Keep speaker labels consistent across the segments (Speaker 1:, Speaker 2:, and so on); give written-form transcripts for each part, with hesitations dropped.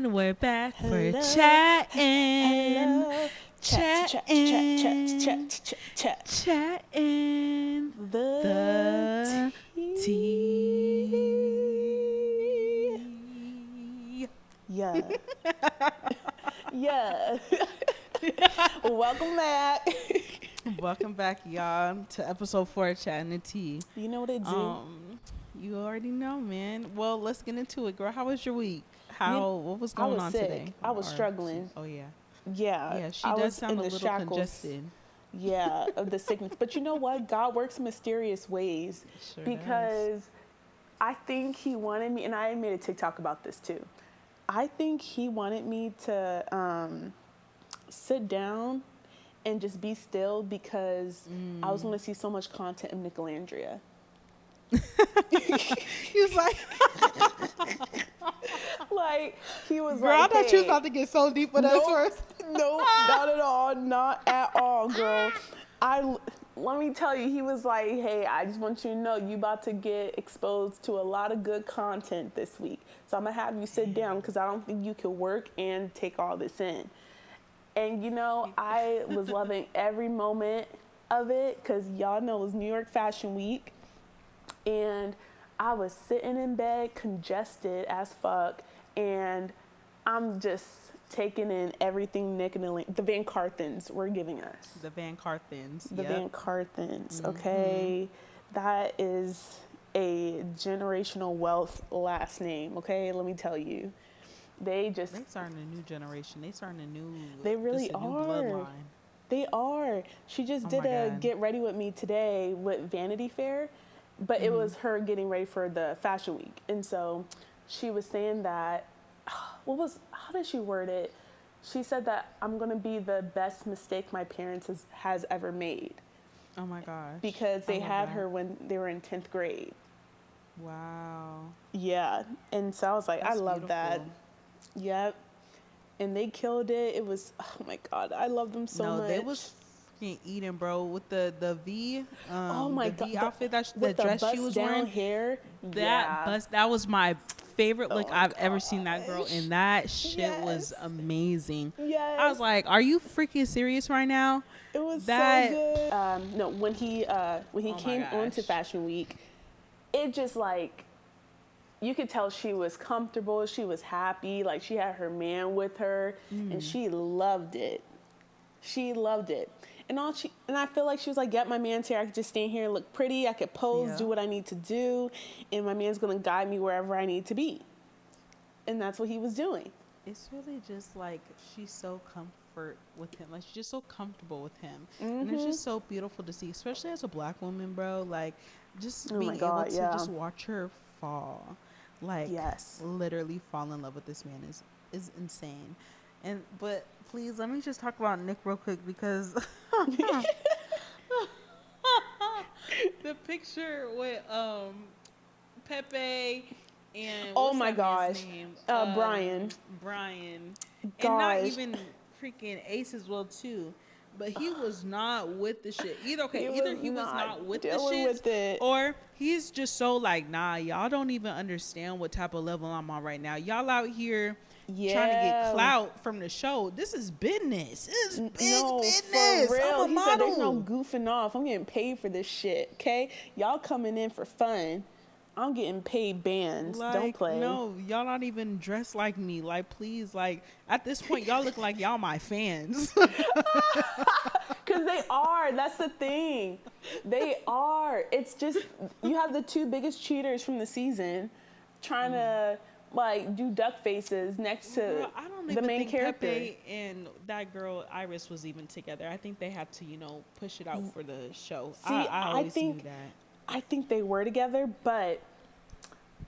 Speaker 1: And we're back
Speaker 2: Hello.
Speaker 1: for chatting.
Speaker 2: Hello.
Speaker 1: Chatting.
Speaker 2: Chat.
Speaker 1: Chatting.
Speaker 2: The
Speaker 1: tea.
Speaker 2: Yeah. Yeah. Welcome back.
Speaker 1: Welcome back, y'all, to episode 4 of Chatting the Tea.
Speaker 2: You know what it do?
Speaker 1: You already know, man. Well, let's get into it, girl. How was your week? What was
Speaker 2: I
Speaker 1: going
Speaker 2: was
Speaker 1: on
Speaker 2: sick.
Speaker 1: today?
Speaker 2: I was struggling.
Speaker 1: Oh, yeah.
Speaker 2: Yeah.
Speaker 1: Yeah, she
Speaker 2: I
Speaker 1: does
Speaker 2: was
Speaker 1: sound
Speaker 2: in
Speaker 1: a
Speaker 2: the
Speaker 1: little
Speaker 2: shackles.
Speaker 1: congested.
Speaker 2: Yeah, of the sickness. But you know what? God works in mysterious ways.
Speaker 1: Sure
Speaker 2: Because I think he wanted me, and I made a TikTok about this too. I think he wanted me to sit down and just be still because I was going to see so much content of Nicolandria.
Speaker 1: He was like,
Speaker 2: Like, he was
Speaker 1: girl,
Speaker 2: like,
Speaker 1: I thought you was
Speaker 2: hey,
Speaker 1: about to get so deep with us
Speaker 2: nope,
Speaker 1: first.
Speaker 2: nope, not at all, not at all, girl. Let me tell you, he was like, hey, I just want you to know you about to get exposed to a lot of good content this week. So I'm going to have you sit down because I don't think you can work and take all this in. And, you know, I was loving every moment of it because y'all know it was New York Fashion Week. And I was sitting in bed, congested as fuck. And I'm just taking in everything Nick and the Van Carthens were giving us.
Speaker 1: The Van Carthens.
Speaker 2: The Van Carthens, okay? That is a generational wealth last name, okay? Let me tell you. They
Speaker 1: starting a new generation. They starting a new.
Speaker 2: They really
Speaker 1: a new
Speaker 2: are.
Speaker 1: bloodline.
Speaker 2: They are. She just did
Speaker 1: my
Speaker 2: a
Speaker 1: God.
Speaker 2: Get Ready With Me today with Vanity Fair, but it was her getting ready for the Fashion Week. And so she was saying that, how did she word it? She said that I'm going to be the best mistake my parents has ever made.
Speaker 1: Oh my gosh.
Speaker 2: Because they had
Speaker 1: that.
Speaker 2: her when they were in 10th grade.
Speaker 1: Wow.
Speaker 2: Yeah. And so I was like,
Speaker 1: That's
Speaker 2: I love that.
Speaker 1: beautiful.
Speaker 2: Yep. And they killed it. It was, oh my God, I love them so much.
Speaker 1: No, they was freaking eating, bro, with the V.
Speaker 2: Oh my
Speaker 1: the V
Speaker 2: God,
Speaker 1: outfit that
Speaker 2: with the
Speaker 1: dress she
Speaker 2: bust
Speaker 1: was
Speaker 2: down
Speaker 1: wearing.
Speaker 2: hair.
Speaker 1: That was my favorite look
Speaker 2: Oh my
Speaker 1: I've ever seen that girl,
Speaker 2: gosh.
Speaker 1: and that shit was
Speaker 2: Yes.
Speaker 1: amazing.
Speaker 2: Yes.
Speaker 1: I was like, are you freaking serious right now?
Speaker 2: It was
Speaker 1: that-
Speaker 2: so good. No, when he
Speaker 1: Oh my
Speaker 2: came onto
Speaker 1: gosh.
Speaker 2: Fashion Week, it just like, you could tell she was comfortable. She was happy. Like she had her man with her, and she loved it. She loved it. And I feel like she was like, yep, my man's here. I could just stand here and look pretty. I could pose,
Speaker 1: Yeah.
Speaker 2: do what I need to do, and my man's gonna guide me wherever I need to be. And that's what he was doing.
Speaker 1: It's really just like she's so comfort with him. Like she's just so comfortable with him. And it's just so beautiful to see, especially as a black woman, bro. Like just being able to just watch her fall. Like
Speaker 2: Yes.
Speaker 1: literally fall in love with this man is insane. But please let me just talk about Nick real quick because the picture with Pepe and
Speaker 2: Oh
Speaker 1: what's
Speaker 2: my
Speaker 1: that man's
Speaker 2: gosh.
Speaker 1: name?
Speaker 2: Brian.
Speaker 1: And
Speaker 2: Gosh.
Speaker 1: not even freaking Ace as well too. But he was not with the shit either. Okay, either he was not with the
Speaker 2: dealing
Speaker 1: shit,
Speaker 2: with it.
Speaker 1: or he's just so like, nah, y'all don't even understand what type of level I'm on right now. Y'all out here trying to get clout from the show. This is business. This is big business.
Speaker 2: For real.
Speaker 1: I'm a
Speaker 2: He said there's
Speaker 1: model.
Speaker 2: no goofing off. I'm getting paid for this shit, okay? Y'all coming in for fun. I'm getting paid bands.
Speaker 1: Like,
Speaker 2: Don't play.
Speaker 1: no, y'all not even dressed like me. Like, please, like, at this point, y'all look like y'all my fans.
Speaker 2: Because they are. That's the thing. They are. It's just, you have the two biggest cheaters from the season trying to, like, do duck faces next to
Speaker 1: Girl, I don't
Speaker 2: the
Speaker 1: even
Speaker 2: main
Speaker 1: think
Speaker 2: character.
Speaker 1: Pepe and that girl Iris was even together. I think they had to, push it out for the show.
Speaker 2: See,
Speaker 1: I always knew that.
Speaker 2: I think they were together, but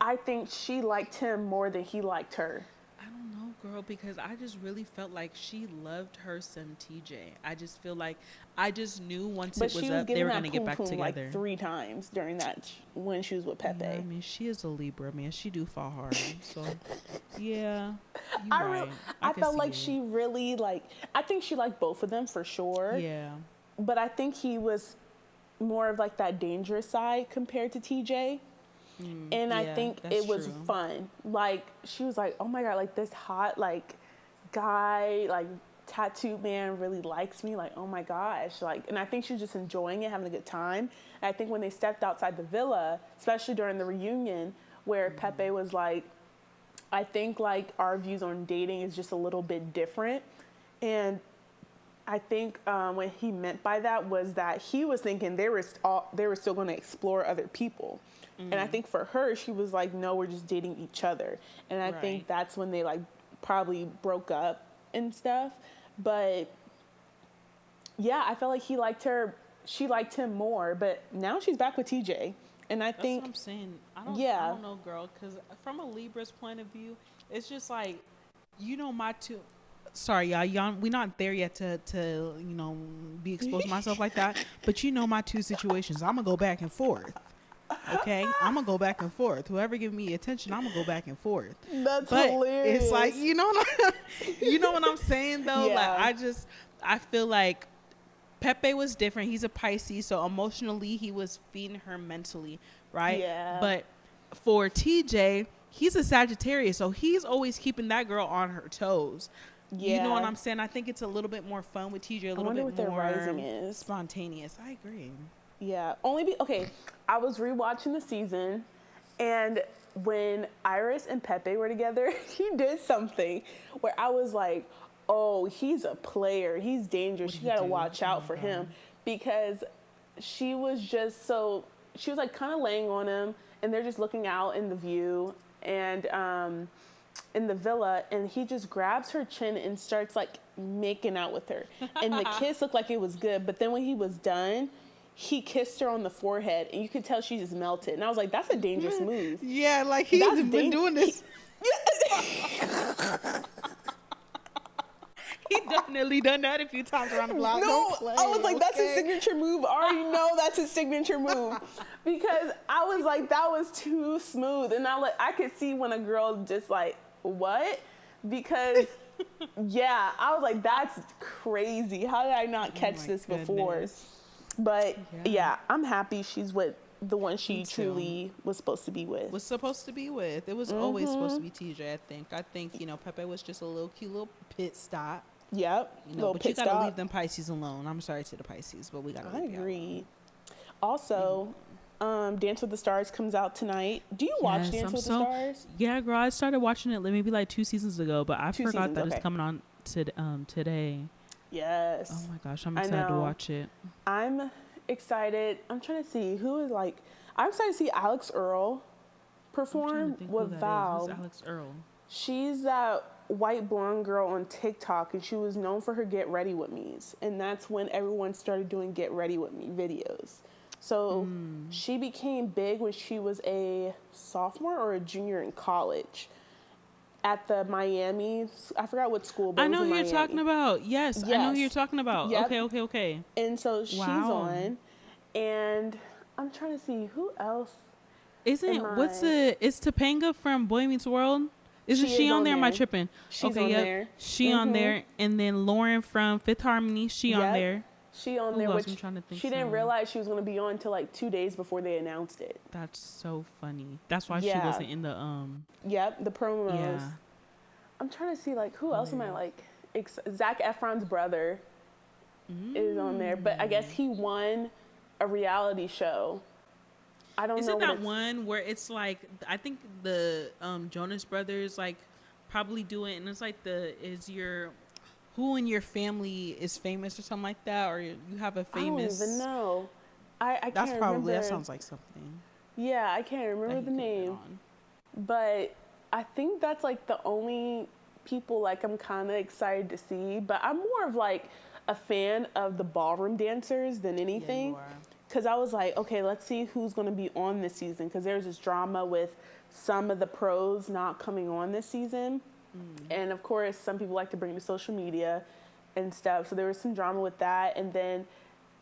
Speaker 2: I think she liked him more than he liked her.
Speaker 1: I don't know, girl, because I just really felt like she loved her son TJ. I just feel like I just knew once
Speaker 2: But
Speaker 1: it was
Speaker 2: she was
Speaker 1: up, they
Speaker 2: giving
Speaker 1: were
Speaker 2: that
Speaker 1: going to get back
Speaker 2: poom-poom
Speaker 1: together.
Speaker 2: like 3 times during that when she was with Pepe.
Speaker 1: Yeah, I mean, she is a Libra, man. She do fall hard. So, yeah, you're right.
Speaker 2: I
Speaker 1: can
Speaker 2: felt
Speaker 1: see
Speaker 2: like
Speaker 1: it.
Speaker 2: she really I think she liked both of them for sure.
Speaker 1: Yeah.
Speaker 2: But I think he was more of like that dangerous side compared to TJ. And I
Speaker 1: Yeah,
Speaker 2: think
Speaker 1: that's
Speaker 2: it was
Speaker 1: true.
Speaker 2: fun. Like, she was like, oh my God, like this hot, like, guy, like, tattoo man really likes me. Like, oh my gosh. Like, and I think she was just enjoying it, having a good time. And I think when they stepped outside the villa, especially during the reunion, where Pepe was like, I think like our views on dating is just a little bit different. And I think what he meant by that was that he was thinking they were still going to explore other people. And I think for her, she was like, no, we're just dating each other. And I think
Speaker 1: Right.
Speaker 2: that's when they like probably broke up and stuff. But yeah, I felt like he liked her. She liked him more. But now she's back with TJ. And I
Speaker 1: That's what
Speaker 2: think,
Speaker 1: I'm saying. I
Speaker 2: yeah,
Speaker 1: don't know, girl, because from a Libra's point of view, it's just like, my two. Sorry, y'all. We not there yet to be exposed to myself like that. But my two situations. I'm gonna go back and forth. Okay, I'm gonna go back and forth. Whoever give me attention, I'm gonna go back and forth.
Speaker 2: that's
Speaker 1: But it's like,
Speaker 2: hilarious.
Speaker 1: you know what I'm saying though. Like
Speaker 2: Yeah,
Speaker 1: I feel like Pepe was different. He's a Pisces, so emotionally he was feeding her mentally, right?
Speaker 2: yeah,
Speaker 1: But for TJ, he's a Sagittarius, so he's always keeping that girl on her toes. You know what
Speaker 2: yeah.
Speaker 1: I'm saying? I think it's a little bit more fun with TJ, a
Speaker 2: I
Speaker 1: little
Speaker 2: wonder
Speaker 1: bit
Speaker 2: what their
Speaker 1: more
Speaker 2: rising is.
Speaker 1: spontaneous. I agree.
Speaker 2: Yeah, okay. I was rewatching the season, and when Iris and Pepe were together, he did something where I was like, "Oh, he's a player. He's
Speaker 1: What
Speaker 2: dangerous.
Speaker 1: did
Speaker 2: You
Speaker 1: he
Speaker 2: got to
Speaker 1: do?
Speaker 2: watch
Speaker 1: Oh
Speaker 2: out
Speaker 1: my
Speaker 2: for him,"
Speaker 1: god.
Speaker 2: because she was just so she was like kind of laying on him, and they're just looking out in the view and in the villa, and he just grabs her chin and starts like making out with her, and the kiss looked like it was good, but then when he was done, he kissed her on the forehead, and you could tell she just melted. And I was like, "That's a dangerous move.
Speaker 1: Yeah, like
Speaker 2: That's
Speaker 1: he's been doing this. He definitely done that a few times around the block. Don't
Speaker 2: No,
Speaker 1: play,
Speaker 2: I was like, that's his
Speaker 1: okay?
Speaker 2: signature move. I already know that's his signature move because I was like, that was too smooth, and I could see when a girl just like what because yeah, I was like, that's crazy. How did I not
Speaker 1: Oh
Speaker 2: catch
Speaker 1: my
Speaker 2: this before?
Speaker 1: goodness.
Speaker 2: But
Speaker 1: Yeah,
Speaker 2: yeah, I'm happy she's with the one
Speaker 1: me
Speaker 2: she
Speaker 1: too.
Speaker 2: truly was supposed to be with.
Speaker 1: Was supposed to be with. It was always supposed to be TJ, I think. I think, Pepe was just a little cute little pit stop.
Speaker 2: Yep, little
Speaker 1: But you
Speaker 2: pit
Speaker 1: gotta leave
Speaker 2: stop.
Speaker 1: them Pisces alone. I'm sorry to the Pisces, but we gotta
Speaker 2: I
Speaker 1: leave you
Speaker 2: agree.
Speaker 1: alone. Leave 'em
Speaker 2: Also,
Speaker 1: alone.
Speaker 2: Dance with the Stars comes out tonight. Do you watch
Speaker 1: Yes,
Speaker 2: Dance
Speaker 1: I'm
Speaker 2: with the
Speaker 1: so
Speaker 2: Stars?
Speaker 1: yeah, girl. I started watching it maybe like 2 seasons ago, but I
Speaker 2: Two
Speaker 1: forgot
Speaker 2: seasons,
Speaker 1: that it's
Speaker 2: okay.
Speaker 1: coming on today. Oh
Speaker 2: Yes,
Speaker 1: my gosh, I'm
Speaker 2: I
Speaker 1: excited to
Speaker 2: know.
Speaker 1: watch it.
Speaker 2: I'm excited. I'm trying to see who is like. I'm excited to see Alex Earl
Speaker 1: I'm trying to
Speaker 2: perform
Speaker 1: think who
Speaker 2: with
Speaker 1: that is. Who's
Speaker 2: Val.
Speaker 1: Alex Earl?
Speaker 2: She's that white blonde girl on TikTok, and she was known for her Get Ready With Me's. And that's when everyone started doing Get Ready With Me videos. So she became big when she was a sophomore or a junior in college at the Miami. I forgot what school, but
Speaker 1: I
Speaker 2: it was
Speaker 1: know
Speaker 2: in
Speaker 1: who you're talking
Speaker 2: Miami.
Speaker 1: about. Yes, I know who you're
Speaker 2: Yes.
Speaker 1: talking about.
Speaker 2: Yep.
Speaker 1: Okay, okay, okay.
Speaker 2: And so she's
Speaker 1: Wow.
Speaker 2: on. And I'm trying to see who else am
Speaker 1: What's
Speaker 2: I.
Speaker 1: the it's Topanga from Boy Meets World? Isn't
Speaker 2: She
Speaker 1: she
Speaker 2: is
Speaker 1: on
Speaker 2: on
Speaker 1: there? Am I
Speaker 2: there.
Speaker 1: tripping?
Speaker 2: She's
Speaker 1: Okay,
Speaker 2: on
Speaker 1: yep.
Speaker 2: there.
Speaker 1: She on there. And then Lauren from Fifth Harmony, she on
Speaker 2: Yep.
Speaker 1: there.
Speaker 2: She on
Speaker 1: Who
Speaker 2: there,
Speaker 1: else? I'm
Speaker 2: which
Speaker 1: trying to think
Speaker 2: she didn't
Speaker 1: some.
Speaker 2: realize she was going to be on until like 2 days before they announced it.
Speaker 1: That's so funny. That's why she
Speaker 2: Yeah.
Speaker 1: wasn't in the
Speaker 2: Yep. The promos.
Speaker 1: yeah.
Speaker 2: I'm trying to see like who else am I
Speaker 1: Hilarious.
Speaker 2: like. Zac Efron's brother is on there, but I guess he won a reality show. I don't know
Speaker 1: Isn't
Speaker 2: what
Speaker 1: that
Speaker 2: it's.
Speaker 1: one where it's like I think the Jonas Brothers like probably do it and it's like is your who in your family is famous or something like that or you have a
Speaker 2: I don't even
Speaker 1: famous
Speaker 2: know. I
Speaker 1: that's
Speaker 2: can't
Speaker 1: probably that
Speaker 2: remember.
Speaker 1: sounds like something
Speaker 2: Yeah, I can't
Speaker 1: that
Speaker 2: remember
Speaker 1: he
Speaker 2: the
Speaker 1: could have been
Speaker 2: name,
Speaker 1: on.
Speaker 2: but I think that's like the only people like I'm kind of excited to see. But I'm more of like a fan of the ballroom dancers than
Speaker 1: Yeah, you
Speaker 2: anything.
Speaker 1: are.
Speaker 2: Because I was like, okay, let's see who's going to be on this season. Because there's this drama with some of the pros not coming on this season. And of course, some people like to bring it to social media and stuff. So there was some drama with that. And then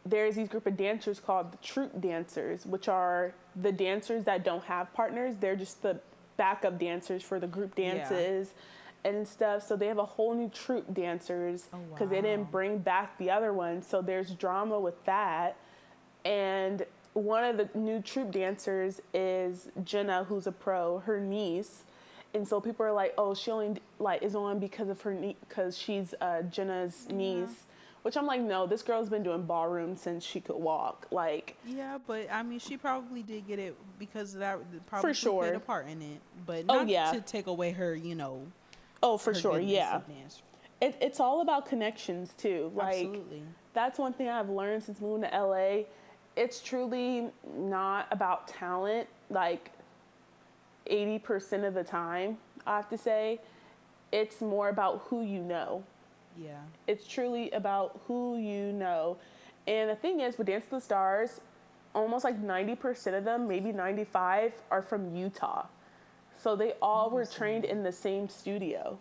Speaker 2: there's these group of dancers called the troop dancers, which are the dancers that don't have partners. They're just the backup dancers for the group dances and stuff. So they have a whole new troop dancers
Speaker 1: Oh
Speaker 2: because they
Speaker 1: wow.
Speaker 2: didn't bring back the other ones. So there's drama with that. And one of the new troupe dancers is Jenna, who's a pro, her niece. And so people are like, oh, she only like is on because of her because she's Jenna's niece. Which I'm like, no, this girl's been doing ballroom since she could walk. Like,
Speaker 1: yeah, but I mean, she probably did get it because that probably
Speaker 2: for sure
Speaker 1: played a part in it, but
Speaker 2: oh
Speaker 1: not
Speaker 2: yeah
Speaker 1: to take away her, you know,
Speaker 2: oh for
Speaker 1: her
Speaker 2: sure
Speaker 1: goodness
Speaker 2: yeah
Speaker 1: of dance.
Speaker 2: it's all about connections too. Like,
Speaker 1: Absolutely.
Speaker 2: that's one thing I've learned since moving to LA. It's truly not about talent. Like 80% of the time, I have to say, it's more about who you know.
Speaker 1: Yeah.
Speaker 2: It's truly about who you know. And the thing is, with Dance with the Stars, almost like 90% of them, maybe 95, are from Utah. So they all were trained in the same studio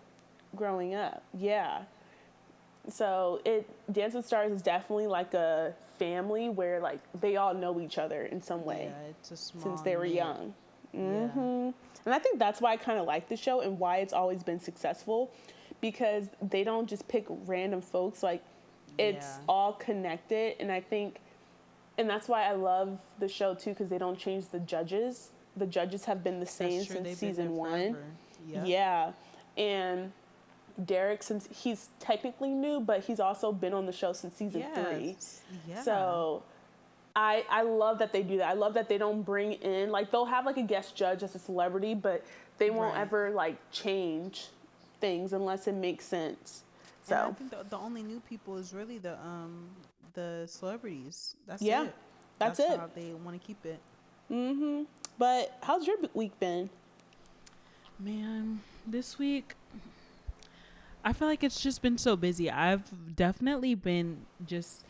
Speaker 2: growing up. Yeah. So Dance with the Stars is definitely like a family where like they all know each other in some way.
Speaker 1: Yeah, it's a small
Speaker 2: since they were
Speaker 1: knit.
Speaker 2: young.
Speaker 1: Yeah.
Speaker 2: And I think that's why I kind of like the show and why it's always been successful, because they don't just pick random folks. Like, it's all connected. And I think, and that's why I love the show too, because they don't change the judges. The judges have been the same since season 1.
Speaker 1: Yep.
Speaker 2: Yeah. And Derek, since he's technically new, but he's also been on the show since season 3.
Speaker 1: Yeah.
Speaker 2: So I love that they do that. I love that they don't bring in, like, they'll have like a guest judge as a celebrity, but they won't ever like change things unless it makes sense. So
Speaker 1: and I think the only new people is really the celebrities. That's it.
Speaker 2: That's it.
Speaker 1: How they want to keep it.
Speaker 2: But how's your week been?
Speaker 1: Man, this week I feel like it's just been so busy. I've definitely been just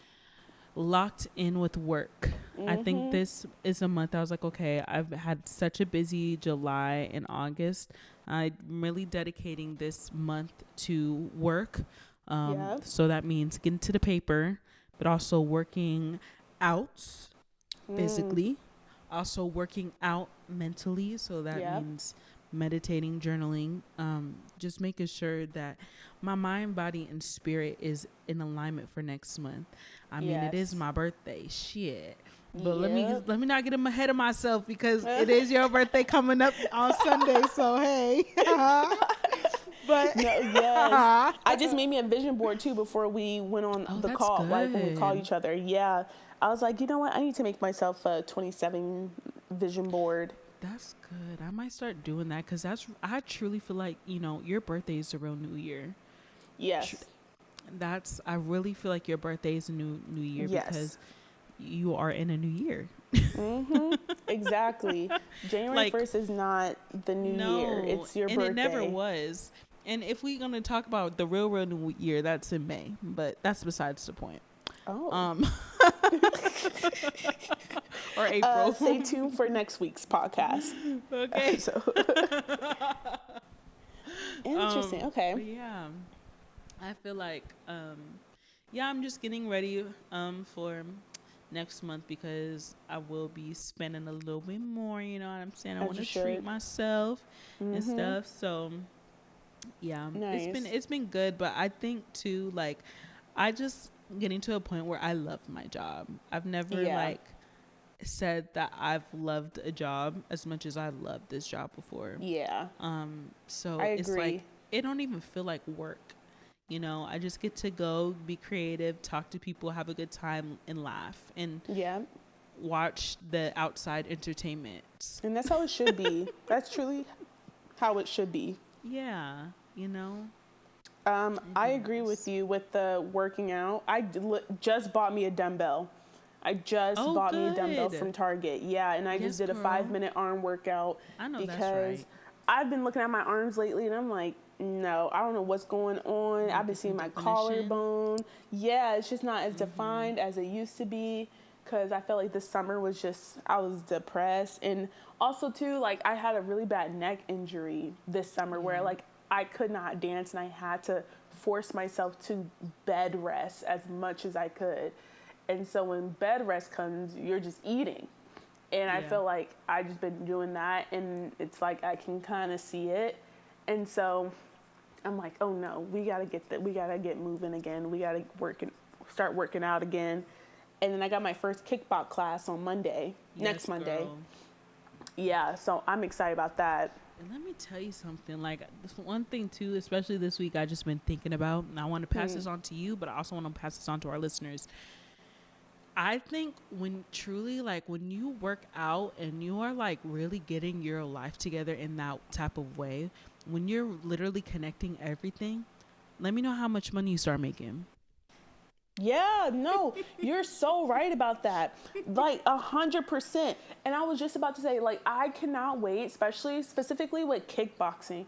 Speaker 1: locked in with work. I think this is a month I was like, okay, I've had such a busy July and August. I'm really dedicating this month to work. So that means getting to the paper, but also working out physically, also working out mentally. So that means meditating, journaling, just making sure that my mind, body, and spirit is in alignment for next month. I mean, it is my birthday, shit. But let me not get ahead of myself, because it is your birthday coming up on Sunday. So hey, but
Speaker 2: I just made me a vision board too before we went on the call.
Speaker 1: Good.
Speaker 2: Like when we call each other, I was like, you know what? I need to make myself a 27 vision board.
Speaker 1: That's good. I might start doing that, because I truly feel like, you know, your birthday is the real New Year.
Speaker 2: Yes.
Speaker 1: I really feel like your birthday is a new year, because you are in a new year.
Speaker 2: Exactly. January 1st is not the new year. It's your birthday. And
Speaker 1: it never was. And if we're going to talk about the real new year, that's in May. But that's besides the point.
Speaker 2: Oh.
Speaker 1: Or April.
Speaker 2: Stay tuned for next week's podcast.
Speaker 1: Okay.
Speaker 2: Interesting. Okay.
Speaker 1: Yeah. I feel like, I'm just getting ready for next month, because I will be spending a little bit more, you know what I'm saying? I want to treat myself and stuff. So nice. It's been good, but I think too, like, I just getting to a point where I love my job. I've never like said that I've loved a job as much as I loved this job before. Yeah. So it's like, it don't even feel like work. You know, I just get to go be creative, talk to people, have a good time, and laugh, and watch the outside entertainment.
Speaker 2: And that's how it should be. That's truly how it should be.
Speaker 1: Yeah, you know.
Speaker 2: I agree with you with the working out. I just bought me a dumbbell. I just bought me a dumbbell from Target. Yeah, and I just did a 5-minute arm workout.
Speaker 1: I know,
Speaker 2: because
Speaker 1: that's right.
Speaker 2: I've been looking at my arms lately, and I'm like, no, I don't know what's going on. I've been seeing my collarbone. Yeah, it's just not as defined as it used to be, because I felt like this summer was just, I was depressed. And also too, like, I had a really bad neck injury this summer where like I could not dance, and I had to force myself to bed rest as much as I could. And so when bed rest comes, you're just eating. And I feel like I just been doing that, and it's like I can kind of see it. And so I'm like, oh no, we gotta get moving again. We gotta start working out again. And then I got my first kickbox class on Monday, next
Speaker 1: Yes,
Speaker 2: Monday.
Speaker 1: girl.
Speaker 2: Yeah, so I'm excited about that.
Speaker 1: And let me tell you something. Like this one thing too, especially this week, I just been thinking about, and I want to pass this on to you, but I also want to pass this on to our listeners. I think when truly, like, when you work out and you are like really getting your life together in that type of way, when you're literally connecting everything, let me know how much money you start making.
Speaker 2: Yeah, no, you're so right about that. Like 100%. And I was just about to say, like, I cannot wait, especially specifically with kickboxing.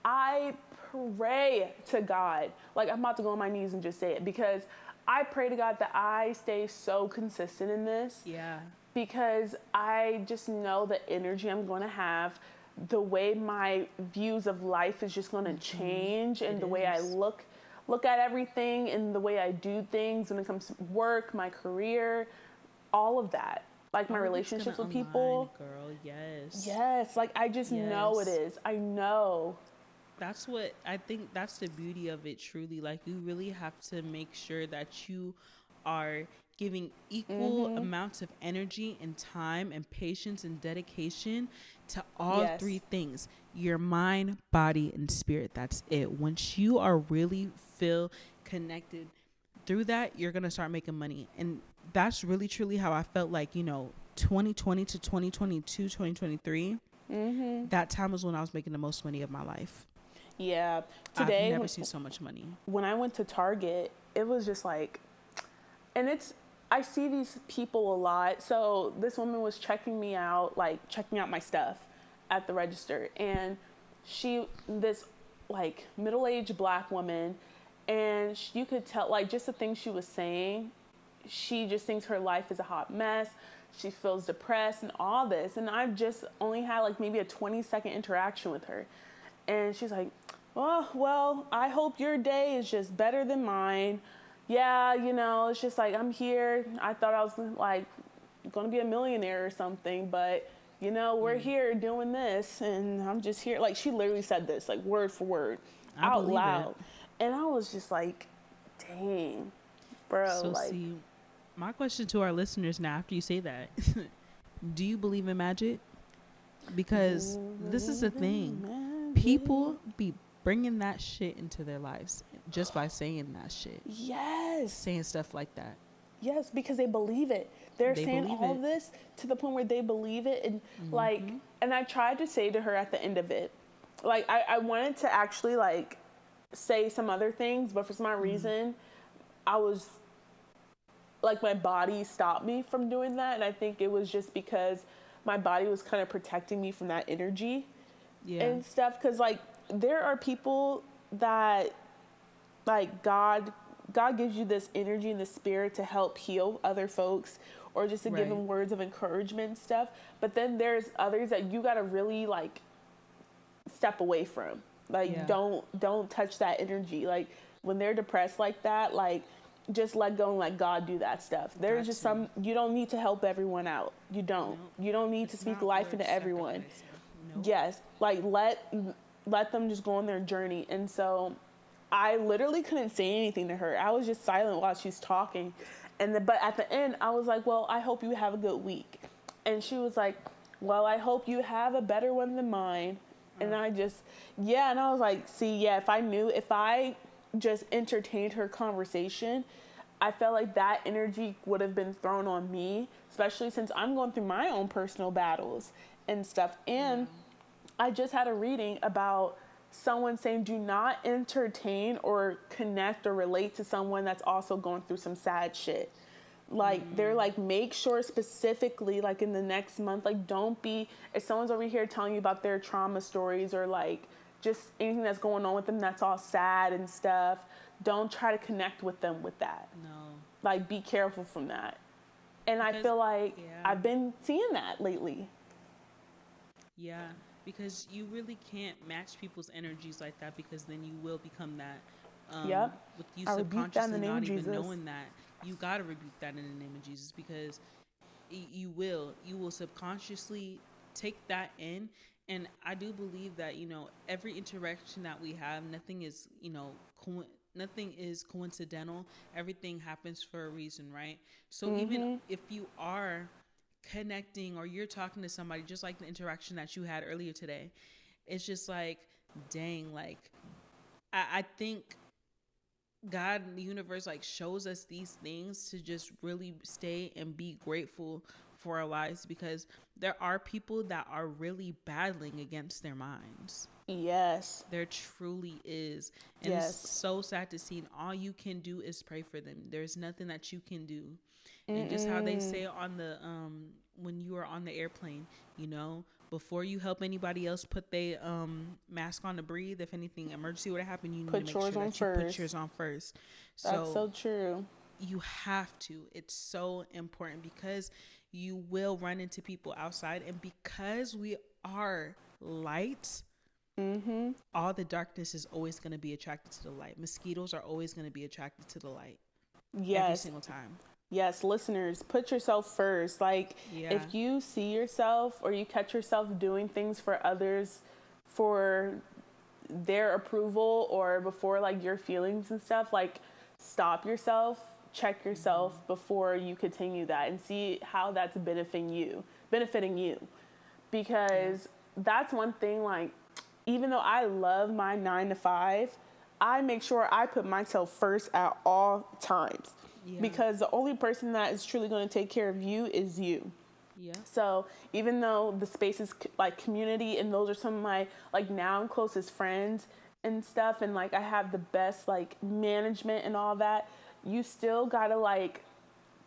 Speaker 2: I pray to God, like, I'm about to go on my knees and just say it because I pray to God that I stay so consistent in this
Speaker 1: Yeah.
Speaker 2: because I just know the energy I'm going to have, the way my views of life is just going to change, and
Speaker 1: It
Speaker 2: the way I
Speaker 1: is.
Speaker 2: look at everything, and the way I do things when it comes to work, my career, all of that. Like my
Speaker 1: All of it's gonna
Speaker 2: relationships with
Speaker 1: align,
Speaker 2: people.
Speaker 1: girl. Yes.
Speaker 2: Yes, like I just know it
Speaker 1: Yes.
Speaker 2: is. I know.
Speaker 1: That's what I think, that's the beauty of it, truly. Like, you really have to make sure that you are giving equal amounts of energy and time and patience and dedication to all
Speaker 2: Yes.
Speaker 1: three things: your mind, body, and spirit. That's it. Once you are really feel connected through that, you're gonna start making money. And that's really truly how I felt, like, 2020 to 2022, 2023. That time was when I was making the most money of my life.
Speaker 2: Yeah.
Speaker 1: I've
Speaker 2: Today
Speaker 1: never seen so much money.
Speaker 2: when I went to Target, it was just like, and it's, I see these people a lot. So this woman was checking me out, like checking out my stuff at the register, and this like middle-aged black woman, and you could tell, like, just the things she was saying, she just thinks her life is a hot mess. She feels depressed and all this, and I've just only had like maybe a 20-second interaction with her, and she's like, well, I hope your day is just better than mine. Yeah, it's just like, I'm here. I thought I was like going to be a millionaire or something, but we're here doing this, and I'm just here. Like, she literally said this, like, word for word,
Speaker 1: I
Speaker 2: out
Speaker 1: believe it.
Speaker 2: loud. And I was just like, dang, bro,
Speaker 1: So,
Speaker 2: like,
Speaker 1: see, my question to our listeners now, after you say that, do you believe in magic?
Speaker 2: do
Speaker 1: Because
Speaker 2: you
Speaker 1: this is the
Speaker 2: believe
Speaker 1: thing.
Speaker 2: in magic?
Speaker 1: People be bringing that shit into their lives just by saying that shit,
Speaker 2: Yes.
Speaker 1: saying stuff like that.
Speaker 2: Yes, because they believe it. They're
Speaker 1: They
Speaker 2: saying
Speaker 1: believe
Speaker 2: all
Speaker 1: it.
Speaker 2: this to the point where they believe it. And like, and I tried to say to her at the end of it, like, I wanted to actually like say some other things, but for some odd reason, I was like, my body stopped me from doing that. And I think it was just because my body was kind of protecting me from that energy
Speaker 1: Yeah.
Speaker 2: and stuff. Cause like, there are people that, like, God gives you this energy and the spirit to help heal other folks, or just to give
Speaker 1: Right.
Speaker 2: them words of encouragement and stuff. But then there's others that you got to really like step away from. Like,
Speaker 1: Yeah.
Speaker 2: don't touch that energy. Like, when they're depressed like that, like, just let go and let God do that stuff. There's
Speaker 1: That
Speaker 2: just
Speaker 1: too.
Speaker 2: some, you don't need to help everyone out. You don't.
Speaker 1: Nope.
Speaker 2: You don't need to
Speaker 1: It's
Speaker 2: speak
Speaker 1: not
Speaker 2: life
Speaker 1: worth
Speaker 2: into everyone.
Speaker 1: sacrificing. Nope.
Speaker 2: Yes, like, let them just go on their journey. And so I literally couldn't say anything to her. I was just silent while she's talking. But at the end, I was like, "Well, I hope you have a good week." And she was like, "Well, I hope you have a better one than mine." And I just, yeah, and I was like, "See, yeah, if I just entertained her conversation, I felt like that energy would have been thrown on me, especially since I'm going through my own personal battles and stuff."
Speaker 1: Yeah.
Speaker 2: And I just had a reading about someone saying, do not entertain or connect or relate to someone that's also going through some sad shit. Like, they're like, make sure specifically, like, in the next month, like, don't be, if someone's over here telling you about their trauma stories, or like just anything that's going on with them that's all sad and stuff, don't try to connect with them with that.
Speaker 1: No.
Speaker 2: Like, be careful from that. And I
Speaker 1: Because,
Speaker 2: feel like
Speaker 1: yeah.
Speaker 2: I've been seeing that lately.
Speaker 1: Yeah. Because you really can't match people's energies like that, because then you will become that.
Speaker 2: Yep.
Speaker 1: With you
Speaker 2: I rebuke that in the
Speaker 1: subconsciously
Speaker 2: name
Speaker 1: not
Speaker 2: of
Speaker 1: even
Speaker 2: Jesus.
Speaker 1: knowing that, you got to rebuke that in the name of Jesus, because you will subconsciously take that in. And I do believe that, every interaction that we have, nothing is, nothing is coincidental. Everything happens for a reason, right? So even
Speaker 2: Mm-hmm.
Speaker 1: if you are connecting or you're talking to somebody, just like the interaction that you had earlier today, it's just like, dang, like I think God and the universe like shows us these things to just really stay and be grateful for our lives, because there are people that are really battling against their minds.
Speaker 2: Yes.
Speaker 1: There truly is. And it's
Speaker 2: Yes.
Speaker 1: so sad to see. And all you can do is pray for them. There's nothing that you can do. And just how they
Speaker 2: Mm-mm.
Speaker 1: say on the when you are on the airplane, you know, before you help anybody else put their mask on to breathe, if anything emergency would happen, you need to
Speaker 2: Put
Speaker 1: make
Speaker 2: yours
Speaker 1: sure
Speaker 2: on
Speaker 1: that you put
Speaker 2: first.
Speaker 1: yours on first.
Speaker 2: That's
Speaker 1: So
Speaker 2: so true.
Speaker 1: you have to. It's so important, because you will run into people outside, and because we are light,
Speaker 2: Mm-hmm.
Speaker 1: all the darkness is always going to be attracted to the light. Mosquitoes are always going to be attracted to the light every
Speaker 2: Yes.
Speaker 1: single time.
Speaker 2: Yes, listeners, put yourself first. Like,
Speaker 1: Yeah.
Speaker 2: if you see yourself or you catch yourself doing things for others for their approval or before like your feelings and stuff, like, stop yourself, check yourself before you continue that and see how that's benefiting you.
Speaker 1: Yeah.
Speaker 2: Because that's one thing, like, even though I love my 9 to 5, I make sure I put myself first at all times,
Speaker 1: Yeah.
Speaker 2: because the only person that is truly going to take care of you is you.
Speaker 1: Yeah.
Speaker 2: So even though the space is like community, and those are some of my like now closest friends and stuff, and like I have the best like management and all that, you still gotta like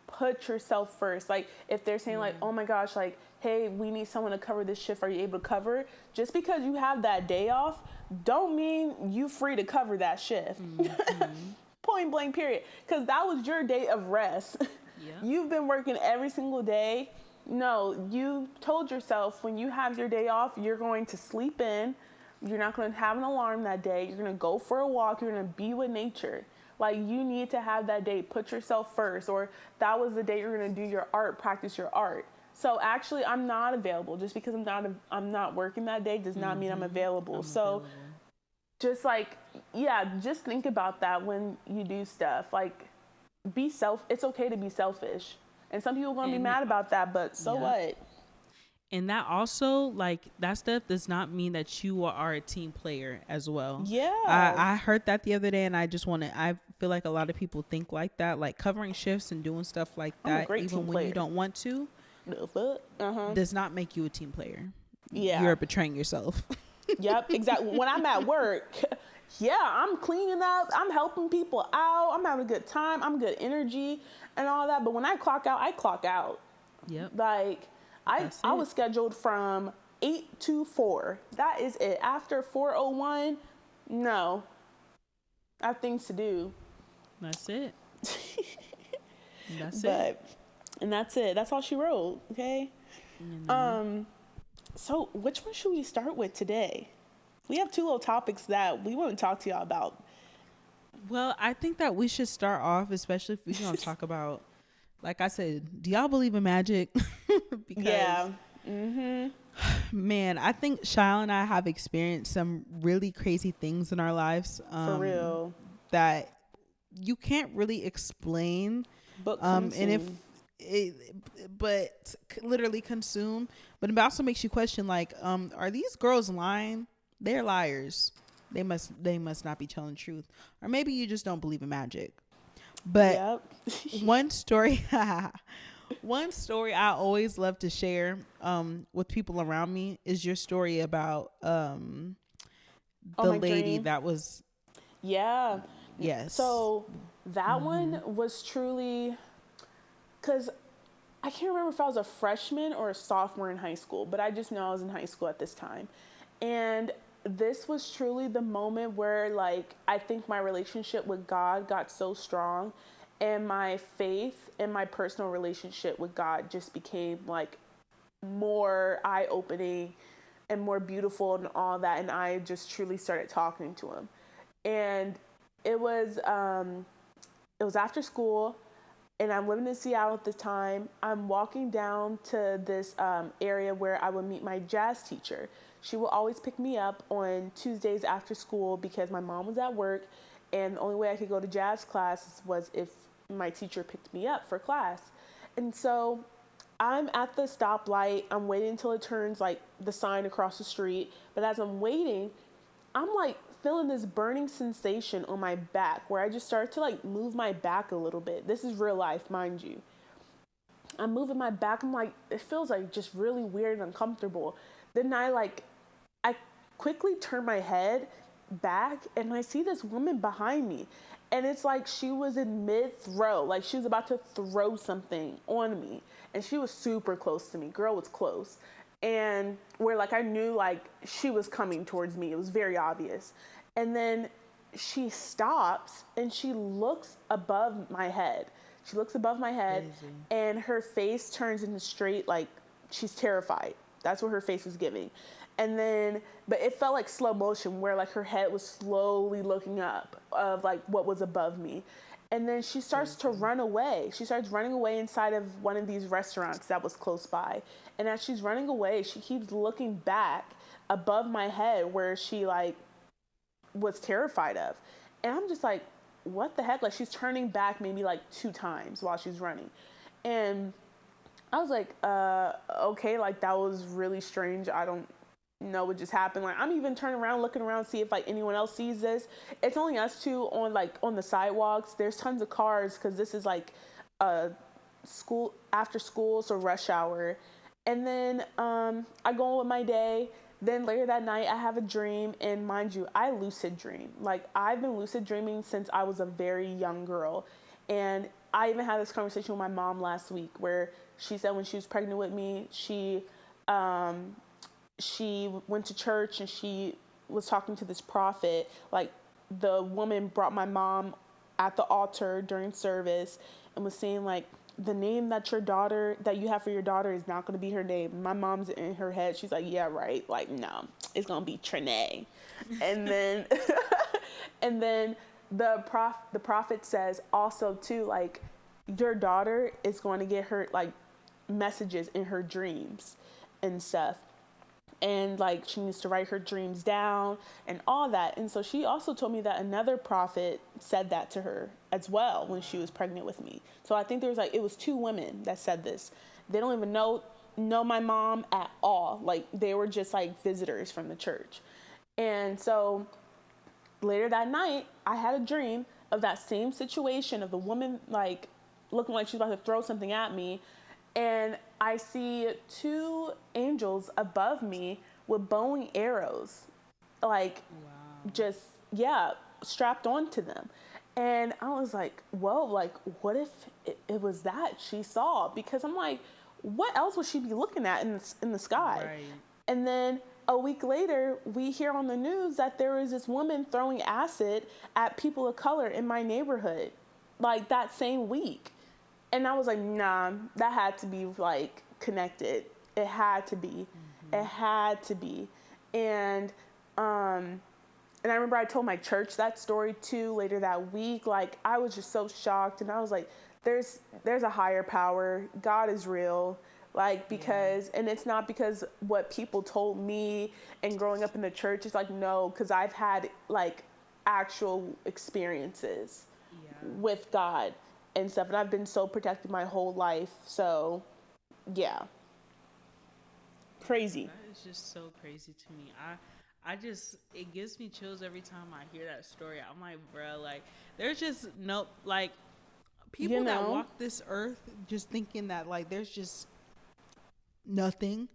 Speaker 2: put yourself first. Like if they're saying like,
Speaker 1: Yeah.
Speaker 2: oh my gosh, like, hey, we need someone to cover this shift, are you able to cover? Just because you have that day off don't mean you free to cover that shift.
Speaker 1: Mm-hmm.
Speaker 2: Point blank period, because that was your day of rest.
Speaker 1: Yeah.
Speaker 2: You've been working every single day. No, you told yourself when you have your day off, you're going to sleep in, you're not going to have an alarm that day, you're going to go for a walk, you're going to be with nature. Like, you need to have that day, put yourself first. Or that was the day you're going to do your art, practice your art. So actually I'm not available. Just because I'm not working that day does not mean I'm
Speaker 1: Mm-hmm.
Speaker 2: available.
Speaker 1: I'm
Speaker 2: So
Speaker 1: available.
Speaker 2: just like, yeah, just think about that when you do stuff. Like, it's okay to be selfish. And some people are going to be
Speaker 1: And
Speaker 2: mad about that, but so
Speaker 1: yep.
Speaker 2: what?
Speaker 1: And that also, like, that stuff does not mean that you are a team player as well.
Speaker 2: Yeah.
Speaker 1: I heard that the other day, and I just want to, I feel like a lot of people think like that, like covering shifts and doing stuff like
Speaker 2: I'm a
Speaker 1: that,
Speaker 2: great team
Speaker 1: even when you
Speaker 2: player.
Speaker 1: don't want to,
Speaker 2: The fuck? Uh-huh.
Speaker 1: does not make you a team player.
Speaker 2: Yeah.
Speaker 1: You're betraying yourself.
Speaker 2: Yep, exactly. When I'm at work, yeah, I'm cleaning up, I'm helping people out, I'm having a good time, I'm good energy and all that. But when I clock out, I clock out.
Speaker 1: Yep.
Speaker 2: Like,
Speaker 1: That's
Speaker 2: I
Speaker 1: it.
Speaker 2: was scheduled from 8 to 4. That is it. After 4:01, no. I have things to do.
Speaker 1: That's it. That's it.
Speaker 2: But and that's it. That's all she wrote, okay?
Speaker 1: You know.
Speaker 2: So which one should we start with today? We have two little topics that we want to talk to y'all about.
Speaker 1: Well, I think that we should start off, especially if we're going to talk about, like I said, do y'all believe in magic? Because,
Speaker 2: Yeah. Mm-hmm.
Speaker 1: man, I think Shia and I have experienced some really crazy things in our lives,
Speaker 2: For real.
Speaker 1: that you can't really explain.
Speaker 2: Book
Speaker 1: And if
Speaker 2: consume.
Speaker 1: it, but literally consume, but it also makes you question, like, are these girls lying? They're liars. They must not be telling the truth. Or maybe you just don't believe in magic. But
Speaker 2: Yep.
Speaker 1: one story one story I always love to share with people around me is your story about
Speaker 2: Oh,
Speaker 1: the
Speaker 2: my
Speaker 1: lady
Speaker 2: dream.
Speaker 1: that was,
Speaker 2: Yeah.
Speaker 1: yes.
Speaker 2: So that one was truly, because I can't remember if I was a freshman or a sophomore in high school, but I just know I was in high school at this time. And this was truly the moment where, like, I think my relationship with God got so strong, and my faith and my personal relationship with God just became like more eye opening and more beautiful and all that. And I just truly started talking to him. And it was um, it was after school, and I'm living in Seattle at the time. I'm walking down to this area where I would meet my jazz teacher. She will always pick me up on Tuesdays after school because my mom was at work, and the only way I could go to jazz class was if my teacher picked me up for class. And so I'm at the stoplight. I'm waiting until it turns like the sign across the street. But as I'm waiting, I'm like feeling this burning sensation on my back where I just start to like move my back a little bit. This is real life, mind you. I'm moving my back. I'm like, it feels like just really weird and uncomfortable. Then I quickly turn my head back and I see this woman behind me. And it's like she was in mid throw, like she was about to throw something on me. And she was super close to me. Girl was close. And where like I knew like she was coming towards me. It was very obvious. And then she stops and she looks above my head. She looks above my head. Crazy. And her face turns into straight, like she's terrified. That's what her face was giving. And then, but it felt like slow motion where like her head was slowly looking up of like what was above me. And then she starts to run away. She starts running away inside of one of these restaurants that was close by. And as she's running away, she keeps looking back above my head where she like was terrified of. And I'm just like, what the heck? Like she's turning back maybe like 2 times while she's running. And I was like, okay, like that was really strange. I don't know what just happened. Like I'm even turning around, looking around, see if like anyone else sees this. It's only us two on like on the sidewalks. There's tons of cars because this is like a school after school, so rush hour. And then I go on with my day. Then later that night, I have a dream, and mind you, I lucid dream. Like I've been lucid dreaming since I was a very young girl, and I even had this conversation with my mom last week where she said when she was pregnant with me, she went to church and she was talking to this prophet. Like the woman brought my mom at the altar during service and was saying like the name that you have for your daughter is not going to be her name. My mom's in her head. She's like, yeah, right. Like, no, it's going to be Trinae. And then, and then the prophet says also too, like your daughter is going to get her like messages in her dreams and stuff. And like she needs to write her dreams down and all that. And so she also told me that another prophet said that to her as well when she was pregnant with me. So I think there was like it was 2 women that said this. They don't even know my mom at all. Like they were just like visitors from the church. And so later that night, I had a dream of that same situation of the woman like looking like she's about to throw something at me. And I see 2 angels above me with bow and arrows, like just, yeah, strapped onto them. And I was like, whoa, like, what if it was that she saw? Because I'm like, what else would she be looking at in the sky? Right. And then a week later, we hear on the news that there is this woman throwing acid at people of color in my neighborhood, like that same week. And I was like, nah, that had to be like connected. It had to be. Mm-hmm. It had to be. And I remember I told my church that story too later that week. Like I was just so shocked, and I was like, there's a higher power. God is real. Like because and it's not because what people told me and growing up in the church. It's like no, because I've had like actual experiences with God and stuff, and I've been so protected my whole life. So yeah, crazy.
Speaker 1: That is just so crazy to me. I just it gives me chills every time I hear that story. I'm like, bro, like there's just no like people that walk this earth just thinking that like there's just nothing.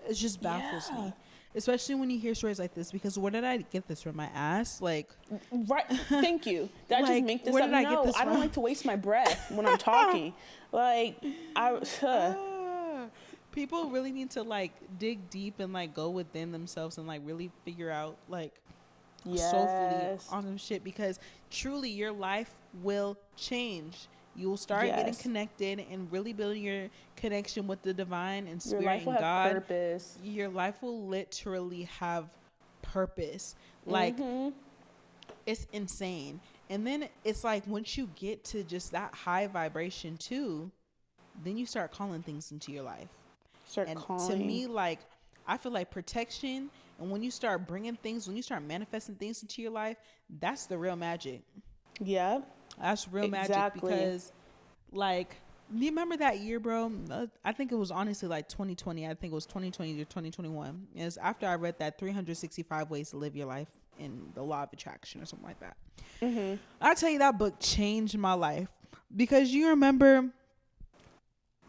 Speaker 1: It just baffles me. Especially when you hear stories like this, because where did I get this from? My ass? Like,
Speaker 2: right. Thank you. That like, just make this up. No, I don't like to waste my breath when I'm talking. Like,
Speaker 1: people really need to like dig deep and like go within themselves and like really figure out like soulfully on some shit, because truly your life will change. You will start getting connected and really building your connection with the divine and spirit. Your life will and God.
Speaker 2: Have purpose.
Speaker 1: Your life will literally have purpose. Like, it's insane. And then it's like once you get to just that high vibration too, then you start calling things into your life.
Speaker 2: Start
Speaker 1: And to
Speaker 2: calling.
Speaker 1: me, like, I feel like protection, and when you start bringing things, when you start manifesting things into your life, that's the real magic.
Speaker 2: Yeah,
Speaker 1: That's real magic
Speaker 2: exactly.
Speaker 1: because, like, you remember that year, bro? I think it was honestly like 2020. I think it was 2020 to 2021. Is after I read that 365 Ways to Live Your Life in the Law of Attraction or something like that.
Speaker 2: Mm-hmm.
Speaker 1: I tell you, that book changed my life because you remember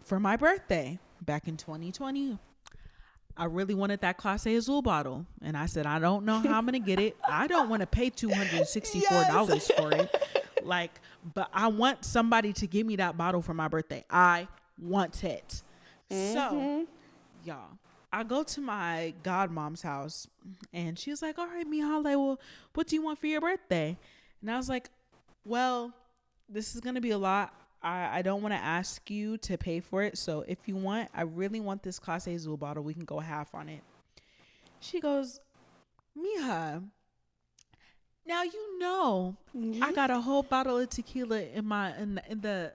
Speaker 1: for my birthday back in 2020, I really wanted that Class A Azul bottle. And I said, I don't know how I'm going to get it. I don't want to pay
Speaker 2: Yes.
Speaker 1: $264 for it. Like, but I want somebody to give me that bottle for my birthday. I want it. So,
Speaker 2: Mm-hmm.
Speaker 1: y'all, I go to my godmom's house and she's like, all right, Mihale, well, what do you want for your birthday? And I was like, well, this is going to be a lot. I don't want to ask you to pay for it. So if you want, I really want this Clase Azul bottle. We can go half on it. She goes, Mija, now you know I got a whole bottle of tequila in the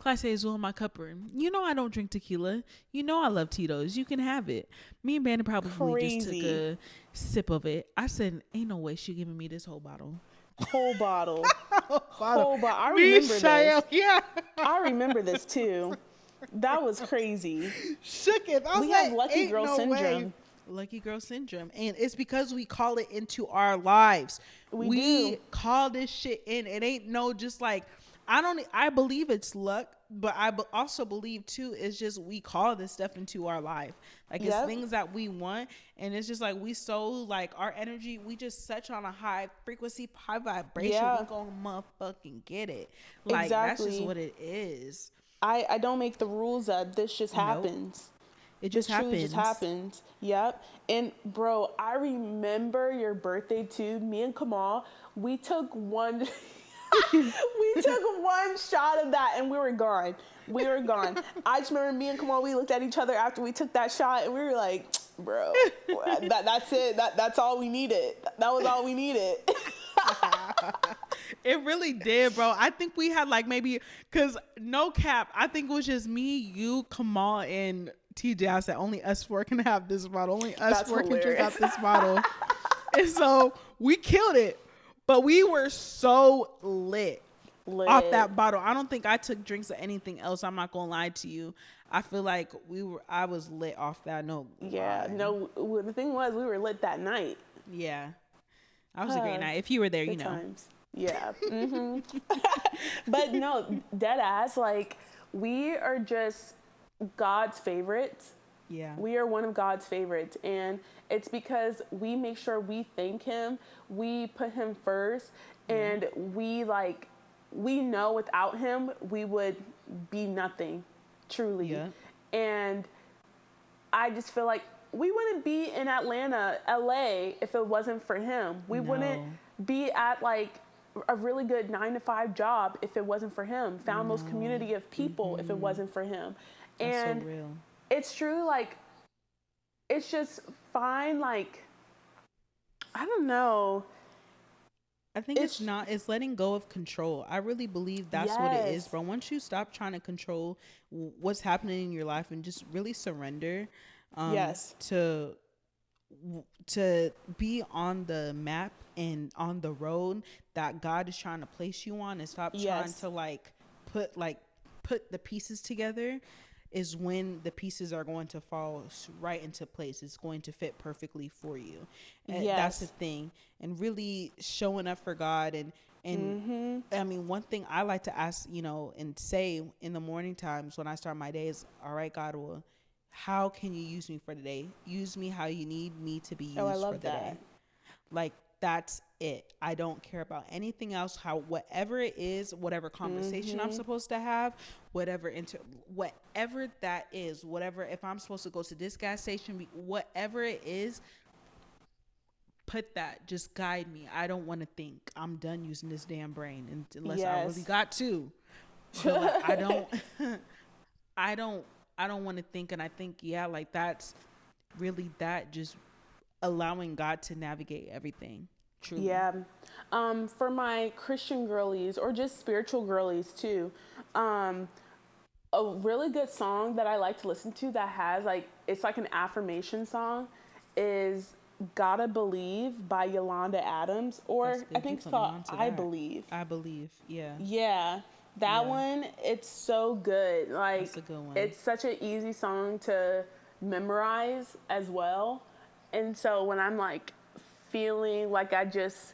Speaker 1: Clase Azul in my cupboard. You know I don't drink tequila. You know I love Tito's. You can have it. Me and Bandit probably just took
Speaker 2: Crazy.
Speaker 1: a sip of it. I said, ain't no way she giving me this whole bottle.
Speaker 2: Whole bottle. Whole bottle. I
Speaker 1: Me,
Speaker 2: remember this.
Speaker 1: yeah.
Speaker 2: I remember this too. That was crazy.
Speaker 1: Shook it. I was
Speaker 2: We have
Speaker 1: like,
Speaker 2: lucky
Speaker 1: ain't
Speaker 2: girl
Speaker 1: no
Speaker 2: syndrome.
Speaker 1: way. Lucky girl syndrome. And it's because we call it into our lives.
Speaker 2: We
Speaker 1: We
Speaker 2: do.
Speaker 1: call this shit in. It ain't no just like, I believe it's luck, but also believe too, it's just we call this stuff into our life. Like it's
Speaker 2: Yep.
Speaker 1: things that we want. And it's just like we so like our energy, we just such on a high frequency, high vibration.
Speaker 2: Yeah.
Speaker 1: We gonna motherfucking get it. Like that's just
Speaker 2: Exactly.
Speaker 1: what it is.
Speaker 2: I don't make the rules that this just
Speaker 1: Nope.
Speaker 2: happens.
Speaker 1: It
Speaker 2: This
Speaker 1: just
Speaker 2: truly just
Speaker 1: happens.
Speaker 2: happens. Yep. And bro, I remember your birthday too. Me and Kamal, we took one we took one shot of that and we were gone. We were gone. I just remember me and Kamal, we looked at each other after we took that shot and we were like, bro, that's it. That's all we needed. That was all we needed.
Speaker 1: It really did, bro. I think we had like maybe, cause no cap, I think it was just me, you, Kamal, and TJ. I said only us four can have this bottle. Only us
Speaker 2: That's
Speaker 1: four can drink out
Speaker 2: hilarious.
Speaker 1: this bottle. And so we killed it. But we were so lit off
Speaker 2: Lit.
Speaker 1: that bottle. I don't think I took drinks or anything else. I'm not gonna lie to you. I feel like I was lit off that. No
Speaker 2: Yeah.
Speaker 1: lie.
Speaker 2: No, the thing was we were lit that night.
Speaker 1: Yeah. That was a great night. If you were there, you
Speaker 2: Good
Speaker 1: know.
Speaker 2: times. Yeah. But no, dead ass, like we are just God's favorites.
Speaker 1: Yeah.
Speaker 2: We are one of God's favorites. And it's because we make sure we thank him, we put him first, and we know without him we would be nothing, truly.
Speaker 1: Yeah.
Speaker 2: And I just feel like we wouldn't be in Atlanta, LA if it wasn't for him. We wouldn't be at like a really good 9-to-5 job if it wasn't for him. Found those community of people if it wasn't for him.
Speaker 1: That's
Speaker 2: And
Speaker 1: so real.
Speaker 2: it's true, like it's just fine, like I don't know.
Speaker 1: I think it's letting go of control. I really believe that's what it is,
Speaker 2: Yes.
Speaker 1: bro. Once you stop trying to control what's happening in your life and just really surrender
Speaker 2: Yes.
Speaker 1: to be on the map and on the road that God is trying to place you on, and stop trying
Speaker 2: Yes.
Speaker 1: to put the pieces together, is when the pieces are going to fall right into place. It's going to fit perfectly for you. And that's the
Speaker 2: Yes.
Speaker 1: thing. And really showing up for God, and I mean, one thing I like to ask, and say in the morning times when I start my day is, all right, God, well, how can you use me for today? Use me how you need me to be used
Speaker 2: Oh, I
Speaker 1: for
Speaker 2: love
Speaker 1: the day.
Speaker 2: that.
Speaker 1: Like, that's it. I don't care about anything else. Whatever it is, whatever conversation I'm supposed to have, whatever that is, whatever, if I'm supposed to go to this gas station, whatever it is, put that, just guide me. I don't want to think. I'm done using this damn brain, unless I really
Speaker 2: Yes.
Speaker 1: got to. But like, I don't I don't want to think. And I think, yeah, like that's really that, just allowing God to navigate everything. Truly.
Speaker 2: Yeah. For my Christian girlies or just spiritual girlies too, um, a really good song that I like to listen to that has like it's like an affirmation song is Gotta Believe by Yolanda Adams,
Speaker 1: That's
Speaker 2: or I
Speaker 1: good. You
Speaker 2: think it's
Speaker 1: put me
Speaker 2: called
Speaker 1: on to
Speaker 2: I
Speaker 1: that.
Speaker 2: Believe.
Speaker 1: I believe. Yeah.
Speaker 2: Yeah, that
Speaker 1: Yeah.
Speaker 2: one, it's so good.
Speaker 1: That's
Speaker 2: Like,
Speaker 1: a good one.
Speaker 2: it's such an easy song to memorize as well. And so when I'm like feeling like I just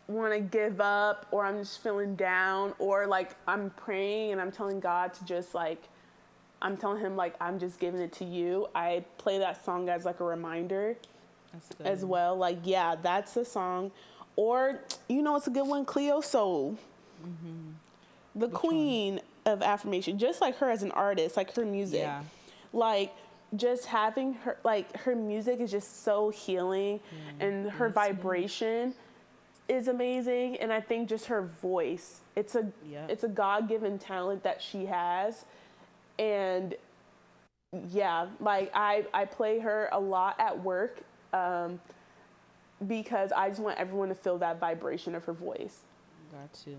Speaker 2: want to give up, or I'm just feeling down, or like I'm praying and I'm telling God to just like, I'm telling Him, like, I'm just giving it to you, I play that song as like a reminder
Speaker 1: That's
Speaker 2: as
Speaker 1: good.
Speaker 2: well. Like, yeah, that's the song. Or, it's a good one, Cleo Soul,
Speaker 1: Mm-hmm.
Speaker 2: the
Speaker 1: Which one?
Speaker 2: queen of affirmation, just like her as an artist, like her music,
Speaker 1: Yeah.
Speaker 2: like just having her, like her music is just so healing,
Speaker 1: Healing.
Speaker 2: and her
Speaker 1: Yes, it is.
Speaker 2: vibration is amazing. And I think just her voice,
Speaker 1: Yep.
Speaker 2: it's a God-given talent that she has. And yeah, like I play her a lot at work, um, because I just want everyone to feel that vibration of her voice.
Speaker 1: Got to.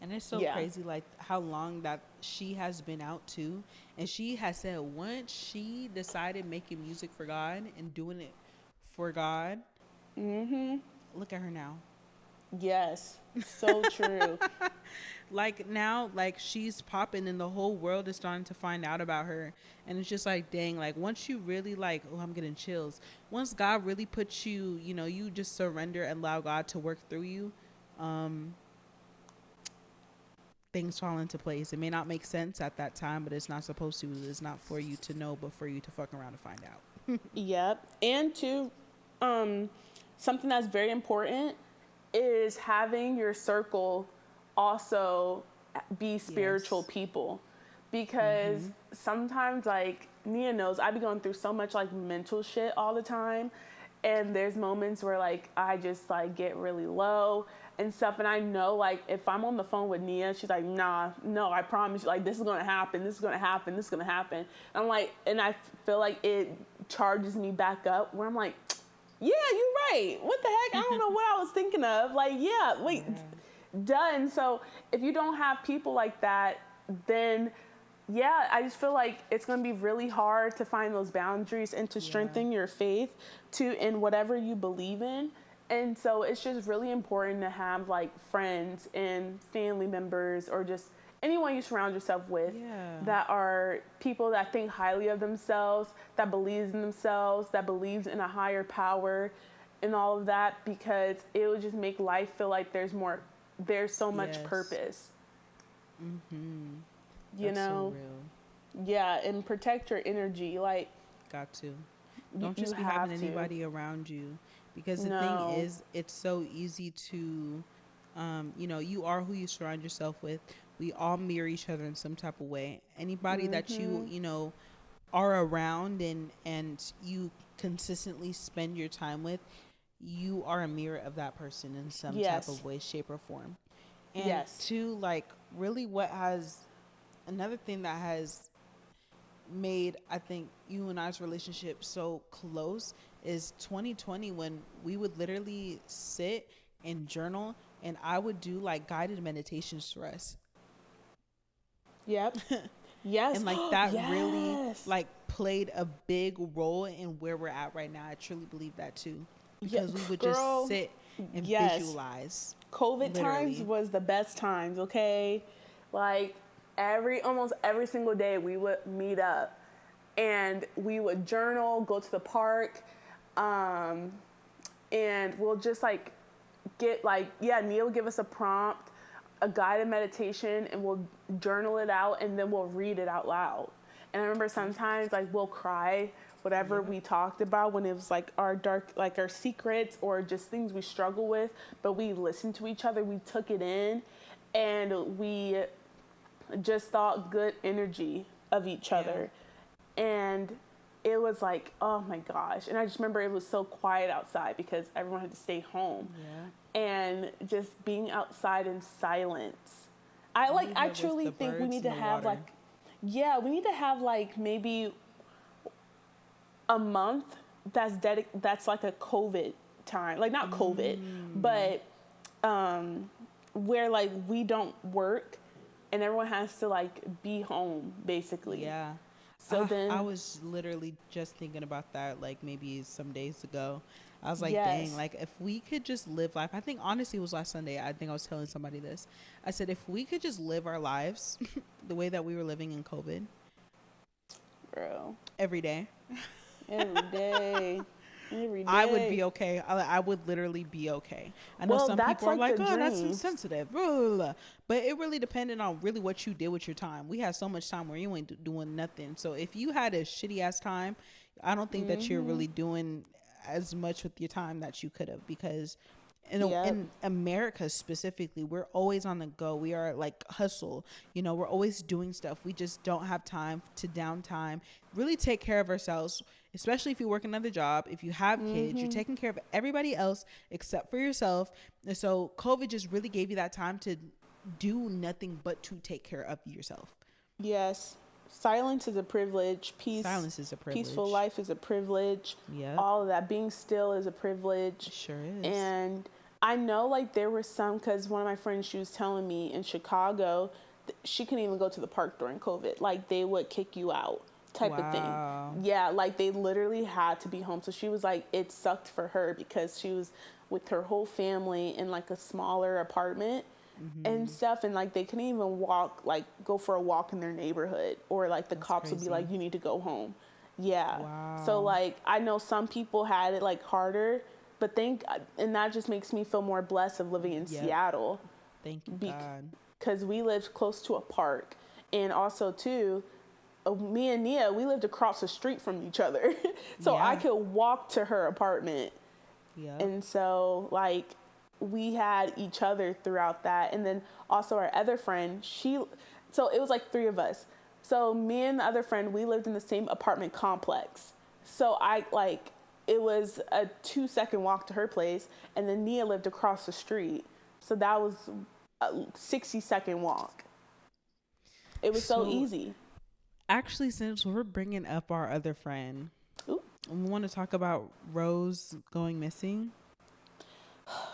Speaker 1: And it's so
Speaker 2: Yeah.
Speaker 1: crazy, like how long that she has been out too. And she has said once she decided making music for God and doing it for God,
Speaker 2: Mm-hmm.
Speaker 1: look at her now.
Speaker 2: Yes. So true.
Speaker 1: Like now, like she's popping and the whole world is starting to find out about her. And it's just like, dang, like once you really like, oh, I'm getting chills. Once God really puts you, you just surrender and allow God to work through you. Um, Things fall into place. It may not make sense at that time, but it's not supposed to. It's not for you to know, but for you to fuck around and find out.
Speaker 2: Yep. And um, something that's very important is having your circle also be spiritual
Speaker 1: Yes.
Speaker 2: people. Because
Speaker 1: Mm-hmm.
Speaker 2: sometimes, like, Nia knows, I be going through so much, like, mental shit all the time. And there's moments where, like, I just, like, get really low and stuff. And I know, like, if I'm on the phone with Nia, she's like, nah, no, I promise you, like, this is going to happen. This is going to happen. This is going to happen. And I'm like, and I feel like it charges me back up where I'm like, yeah, you're right. What the heck? I don't know what I was thinking of. Like, yeah, wait,
Speaker 1: Yeah.
Speaker 2: done. So if you don't have people like that, then yeah, I just feel like it's going to be really hard to find those boundaries and to
Speaker 1: Yeah.
Speaker 2: strengthen your faith in whatever you believe in. And so it's just really important to have like friends and family members, or just anyone you surround yourself with,
Speaker 1: Yeah.
Speaker 2: that are people that think highly of themselves, that believes in themselves, that believes in a higher power and all of that, because it will just make life feel like there's so much
Speaker 1: Yes.
Speaker 2: purpose,
Speaker 1: Mm-hmm.
Speaker 2: you
Speaker 1: That's so
Speaker 2: know?
Speaker 1: real.
Speaker 2: Yeah, and protect your energy. Like,
Speaker 1: Got to.
Speaker 2: you,
Speaker 1: Don't
Speaker 2: you
Speaker 1: just be having
Speaker 2: have to.
Speaker 1: anybody around you. Because the thing
Speaker 2: No.
Speaker 1: is, it's so easy to, you are who you surround yourself with. We all mirror each other in some type of way. Anybody that
Speaker 2: Mm-hmm.
Speaker 1: are around and you consistently spend your time with, you are a mirror of that person in some type
Speaker 2: Yes.
Speaker 1: of way, shape, or form. And
Speaker 2: Yes.
Speaker 1: two, like really what has another thing that has made I think you and I's relationship so close is 2020, when we would literally sit and journal, and I would do like guided meditations for us.
Speaker 2: Yep. Yes.
Speaker 1: And like that really
Speaker 2: Yes.
Speaker 1: like played a big role in where we're at right now. I truly believe that too,
Speaker 2: Yeah,
Speaker 1: because we would just
Speaker 2: girl.
Speaker 1: sit and
Speaker 2: Yes.
Speaker 1: visualize
Speaker 2: COVID times
Speaker 1: literally.
Speaker 2: was the best times, okay? Like almost every single day we would meet up and we would journal, go to the park, um, and we'll just like get like, yeah, Neil will give us a prompt, a guided meditation, and we'll journal it out and then we'll read it out loud. And I remember sometimes like we'll cry whatever
Speaker 1: Yep.
Speaker 2: we talked about when it was like our dark, like our secrets or just things we struggle with, but we listened to each other, we took it in, and we just thought good energy of each
Speaker 1: Yeah.
Speaker 2: other. And it was like, oh my gosh. And I just remember it was so quiet outside because everyone had to stay home.
Speaker 1: Yeah.
Speaker 2: And just being outside in silence.
Speaker 1: All you
Speaker 2: I
Speaker 1: heard was
Speaker 2: truly
Speaker 1: the
Speaker 2: think we
Speaker 1: birds
Speaker 2: need
Speaker 1: and
Speaker 2: to
Speaker 1: the
Speaker 2: have
Speaker 1: water.
Speaker 2: like, yeah, we need to have like maybe a month that's like a COVID time, like not COVID, but where like we don't work and everyone has to like be home basically.
Speaker 1: Yeah.
Speaker 2: So
Speaker 1: I
Speaker 2: then,
Speaker 1: was literally just thinking about that like maybe some days ago. I was like, dang,
Speaker 2: yes,
Speaker 1: like if we could just live life. I think honestly it was last Sunday. I think I was telling somebody this. I said if we could just live our lives the way that we were living in COVID
Speaker 2: bro,
Speaker 1: every day,
Speaker 2: every day, every
Speaker 1: I would
Speaker 2: day.
Speaker 1: be okay. I would literally be okay. I know
Speaker 2: Well,
Speaker 1: some
Speaker 2: that's
Speaker 1: people are
Speaker 2: like the
Speaker 1: like, oh, that's
Speaker 2: dream.
Speaker 1: insensitive. Blah, blah, blah. But it really depended on really what you did with your time. We had so much time where you ain't doing nothing. So if you had a shitty ass time, I don't think that you're really doing as much with your time that you could have, because
Speaker 2: Yep.
Speaker 1: in America specifically, we're always on the go. We are like hustle, we're always doing stuff. We just don't have time to downtime, really take care of ourselves, especially if you work another job. If you have kids, you're taking care of everybody else except for yourself. And so COVID just really gave you that time to do nothing but to take care of yourself.
Speaker 2: Yes. Silence is a privilege.
Speaker 1: Silence is a
Speaker 2: Peaceful
Speaker 1: privilege.
Speaker 2: life is a privilege.
Speaker 1: Yep.
Speaker 2: All of that. Being still is a privilege.
Speaker 1: It sure is.
Speaker 2: And I know like there were some, because one of my friends, she was telling me in Chicago, she couldn't even go to the park during COVID. Like they would kick you out type of thing.
Speaker 1: Wow.
Speaker 2: Yeah, like they literally had to be home. So she was like, it sucked for her because she was with her whole family in like a smaller apartment and stuff, and like they couldn't even walk, like go for a walk in their neighborhood, or like the
Speaker 1: That's
Speaker 2: cops would be
Speaker 1: crazy.
Speaker 2: like, you need to go home. Yeah. So
Speaker 1: Wow.
Speaker 2: like I know some people had it like harder, but and that just makes me feel more blessed of living in
Speaker 1: Yep.
Speaker 2: Seattle,
Speaker 1: Thank you, God.
Speaker 2: because we lived close to a park, and also too, me and Nia, we lived across the street from each other, so I
Speaker 1: Yeah.
Speaker 2: could walk to her apartment.
Speaker 1: Yep.
Speaker 2: And so like we had each other throughout that. And then also our other friend, so it was like three of us. So me and the other friend, we lived in the same apartment complex. So I like, it was a 2-second walk to her place, and then Nia lived across the street. So that was a 60-second walk. It was so
Speaker 1: So
Speaker 2: easy.
Speaker 1: actually, since we're bringing up our other friend,
Speaker 2: Ooh,
Speaker 1: we want to talk about Rose going missing.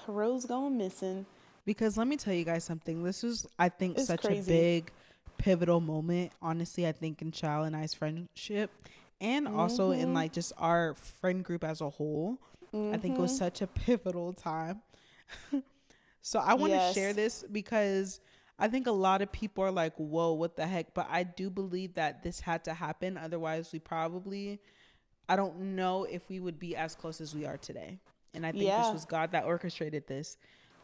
Speaker 2: Rose going missing.
Speaker 1: Because let me tell you guys something. This is, I think,
Speaker 2: It's
Speaker 1: such a
Speaker 2: crazy.
Speaker 1: big pivotal moment, honestly, I think, in Child and I's friendship, and also in like just our friend group as a whole. I think it was such a pivotal time. So I want to share
Speaker 2: Yes.
Speaker 1: this because I think a lot of people are like, whoa, what the heck? But I do believe that this had to happen. Otherwise, I don't know if we would be as close as we are today. And I think this
Speaker 2: Yeah.
Speaker 1: was God that orchestrated this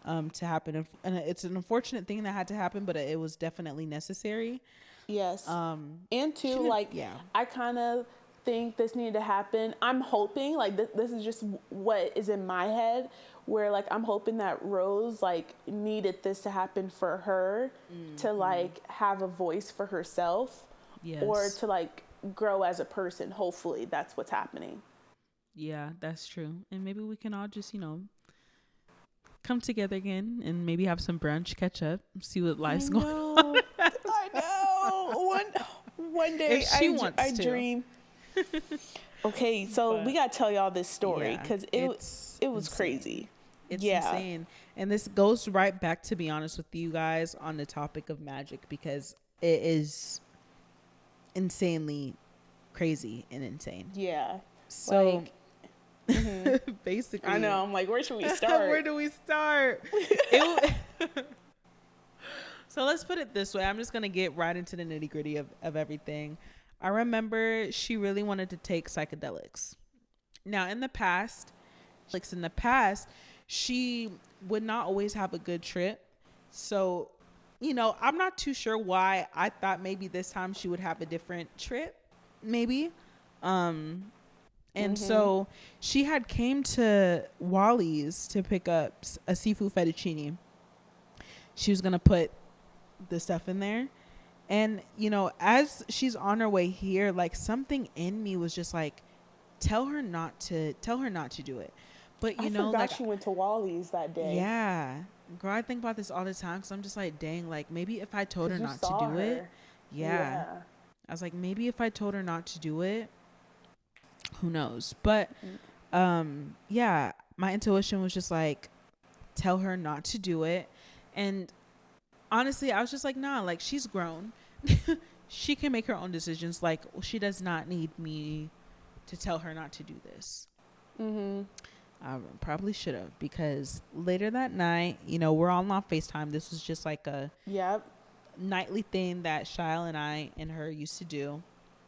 Speaker 1: to happen. And it's an unfortunate thing that had to happen, but it was definitely necessary.
Speaker 2: Yes. And two,
Speaker 1: Shouldn't,
Speaker 2: like,
Speaker 1: yeah.
Speaker 2: I kind of think this needed to happen. I'm hoping, like, this is just what is in my head, where, like, I'm hoping that Rose, like, needed this to happen for her to, like, have a voice for herself, or
Speaker 1: Yes.
Speaker 2: to, like, grow as a person. Hopefully, that's what's happening.
Speaker 1: Yeah, that's true. And maybe we can all just, come together again and maybe have some brunch, catch up, see what
Speaker 2: I
Speaker 1: life's going on.
Speaker 2: know. I know. One day
Speaker 1: If she
Speaker 2: I
Speaker 1: wants to.
Speaker 2: dream. Okay, so we
Speaker 1: But
Speaker 2: gotta tell y'all this story
Speaker 1: yeah,
Speaker 2: because
Speaker 1: it's
Speaker 2: it was
Speaker 1: insane.
Speaker 2: crazy.
Speaker 1: It's
Speaker 2: Yeah.
Speaker 1: insane. And this goes right back, to be honest with you guys, on the topic of magic, because it is insanely crazy and insane.
Speaker 2: Yeah.
Speaker 1: So
Speaker 2: Like,
Speaker 1: basically,
Speaker 2: I know. I'm like, where should we start?
Speaker 1: where do we start? It, so let's put it this way. I'm just going to get right into the nitty gritty of everything. I remember she really wanted to take psychedelics. Now, in the past, she would not always have a good trip. So, I'm not too sure why. I thought maybe this time she would have a different trip, maybe. And so she had came to Wally's to pick up a seafood fettuccine. She was going to put the stuff in there. And, as she's on her way here, like something in me was just like, tell her not to do it. But,
Speaker 2: I forgot
Speaker 1: like,
Speaker 2: she went to Wally's that day.
Speaker 1: yeah, girl, I think about this all the time. Cause I'm just like, dang, like maybe if I told her
Speaker 2: You
Speaker 1: not to
Speaker 2: saw
Speaker 1: do it.
Speaker 2: her.
Speaker 1: Yeah. I was like, maybe if I told her not to do it, who knows? But, yeah, my intuition was just like, tell her not to do it. And honestly, I was just like, nah, like she's grown. She can make her own decisions. Like she does not need me to tell her not to do this. I probably should have, because later that night, we're all on FaceTime. This was just like a nightly thing that Shile and I and her used to do.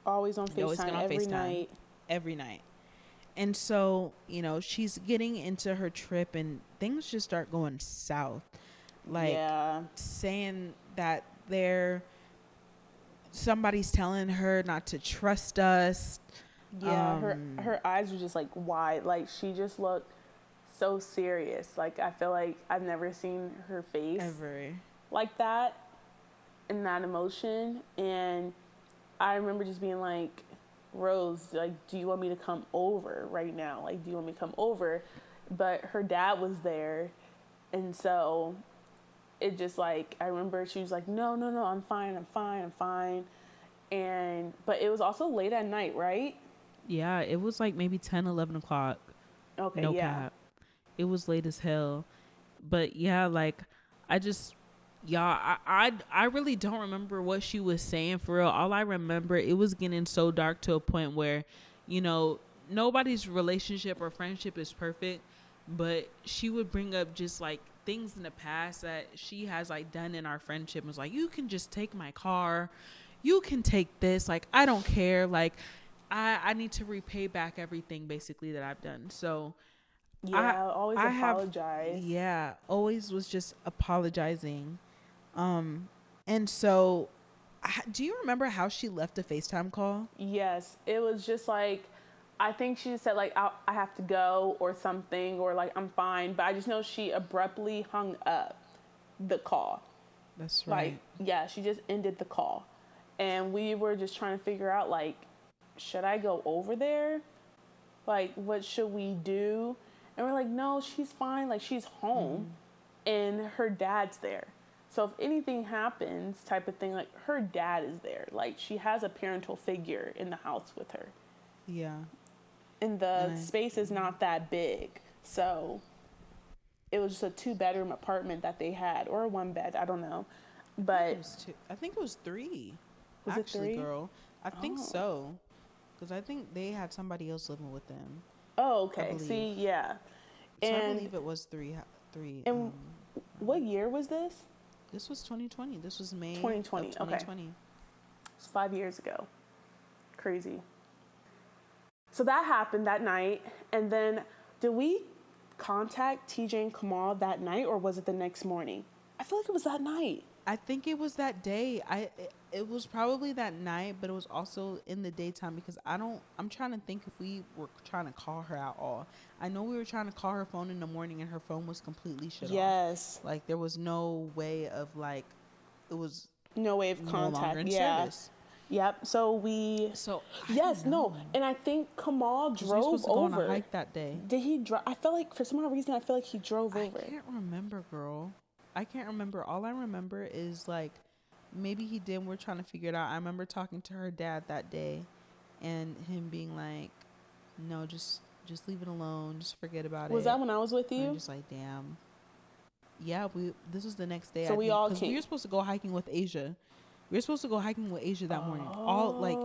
Speaker 2: Always on FaceTime,
Speaker 1: every night. And so, she's getting into her trip and things just start going south. Like saying that somebody's telling her not to trust us.
Speaker 2: Yeah, her eyes were just like wide. Like she just looked so serious. Like I feel like I've never seen her face
Speaker 1: ever
Speaker 2: like that, in that emotion. And I remember just being like, Rose, like, do you want me to come over right now? Like, do you want me to come over? But her dad was there, and so it just like, I remember she was like, no, I'm fine. And but it was also late at night, right?
Speaker 1: Yeah, it was like maybe 10, 11 o'clock.
Speaker 2: Okay,
Speaker 1: no cap. It was late as hell. But yeah, like I really don't remember what she was saying for real. All I remember, it was getting so dark to a point where, nobody's relationship or friendship is perfect, but she would bring up just like things in the past that she has like done in our friendship. It was like, you can just take my car, you can take this, like I don't care, like I need to repay back everything basically that I've done. So
Speaker 2: always apologize.
Speaker 1: Always was just apologizing. And so do you remember how she left the FaceTime call?
Speaker 2: Yes, it was just like, I think she just said like, I have to go or something, or like I'm fine. But I just know she abruptly hung up the call.
Speaker 1: That's right.
Speaker 2: Like, she just ended the call. And we were just trying to figure out like, should I go over there? Like, what should we do? And we're like, no, she's fine. Like, she's home and her dad's there. So if anything happens type of thing, like her dad is there. Like she has a parental figure in the house with her.
Speaker 1: Yeah.
Speaker 2: And the space is not that big. So it was just a 2-bedroom apartment that they had, or a 1-bed. I don't know. But
Speaker 1: I think it was 3.
Speaker 2: Was
Speaker 1: actually,
Speaker 2: it 3?
Speaker 1: Girl. I think so. Because I think they had somebody else living with them.
Speaker 2: Oh, okay. See, yeah.
Speaker 1: So I believe it was 3.
Speaker 2: And what year was this?
Speaker 1: This was 2020. This was May
Speaker 2: 2020.
Speaker 1: 2020.
Speaker 2: Okay. It's 5 years ago. Crazy. So that happened that night. And then did we contact TJ and Kamal that night, or was it the next morning? I feel like it was that night.
Speaker 1: I think it was that day. It was probably that night, but it was also in the daytime, because I'm trying to think if we were trying to call her at all. I know we were trying to call her phone in the morning and her phone was completely shut off.
Speaker 2: Yes.
Speaker 1: Like there was no way of like, it was
Speaker 2: no way of contact.
Speaker 1: No longer in service.
Speaker 2: Yep. And I think Kamal drove over.
Speaker 1: Go on a hike that day.
Speaker 2: Did he drive? I feel like for some odd reason I feel like he drove over.
Speaker 1: I can't remember, girl. I can't remember. All I remember is like maybe he did. We're trying to figure it out. I remember talking to her dad that day, and him being like, "No, just leave it alone. Just forget about it."
Speaker 2: Was that when I was with you?
Speaker 1: I'm just like, damn. Yeah, this was the next day.
Speaker 2: So we all came.
Speaker 1: We were supposed to go hiking with Asia. That morning. All like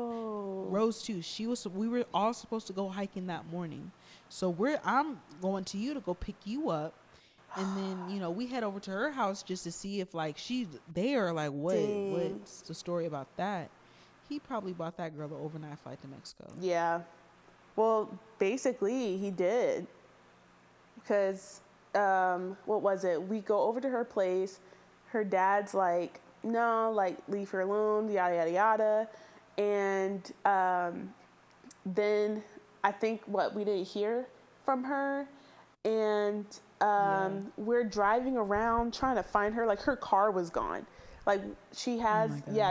Speaker 1: Rose too. We were all supposed to go hiking that morning. So I'm going to you to go pick you up. And then, we head over to her house just to see if like she's there. Like, what's the story about that? He probably bought that girl the overnight flight to Mexico.
Speaker 2: Yeah. Well, basically he did. Because, what was it? We go over to her place. Her dad's like, no, like, leave her alone, yada, yada, yada. And then I think we didn't hear from her. And we're driving around trying to find her. Like, her car was gone. Like, she has,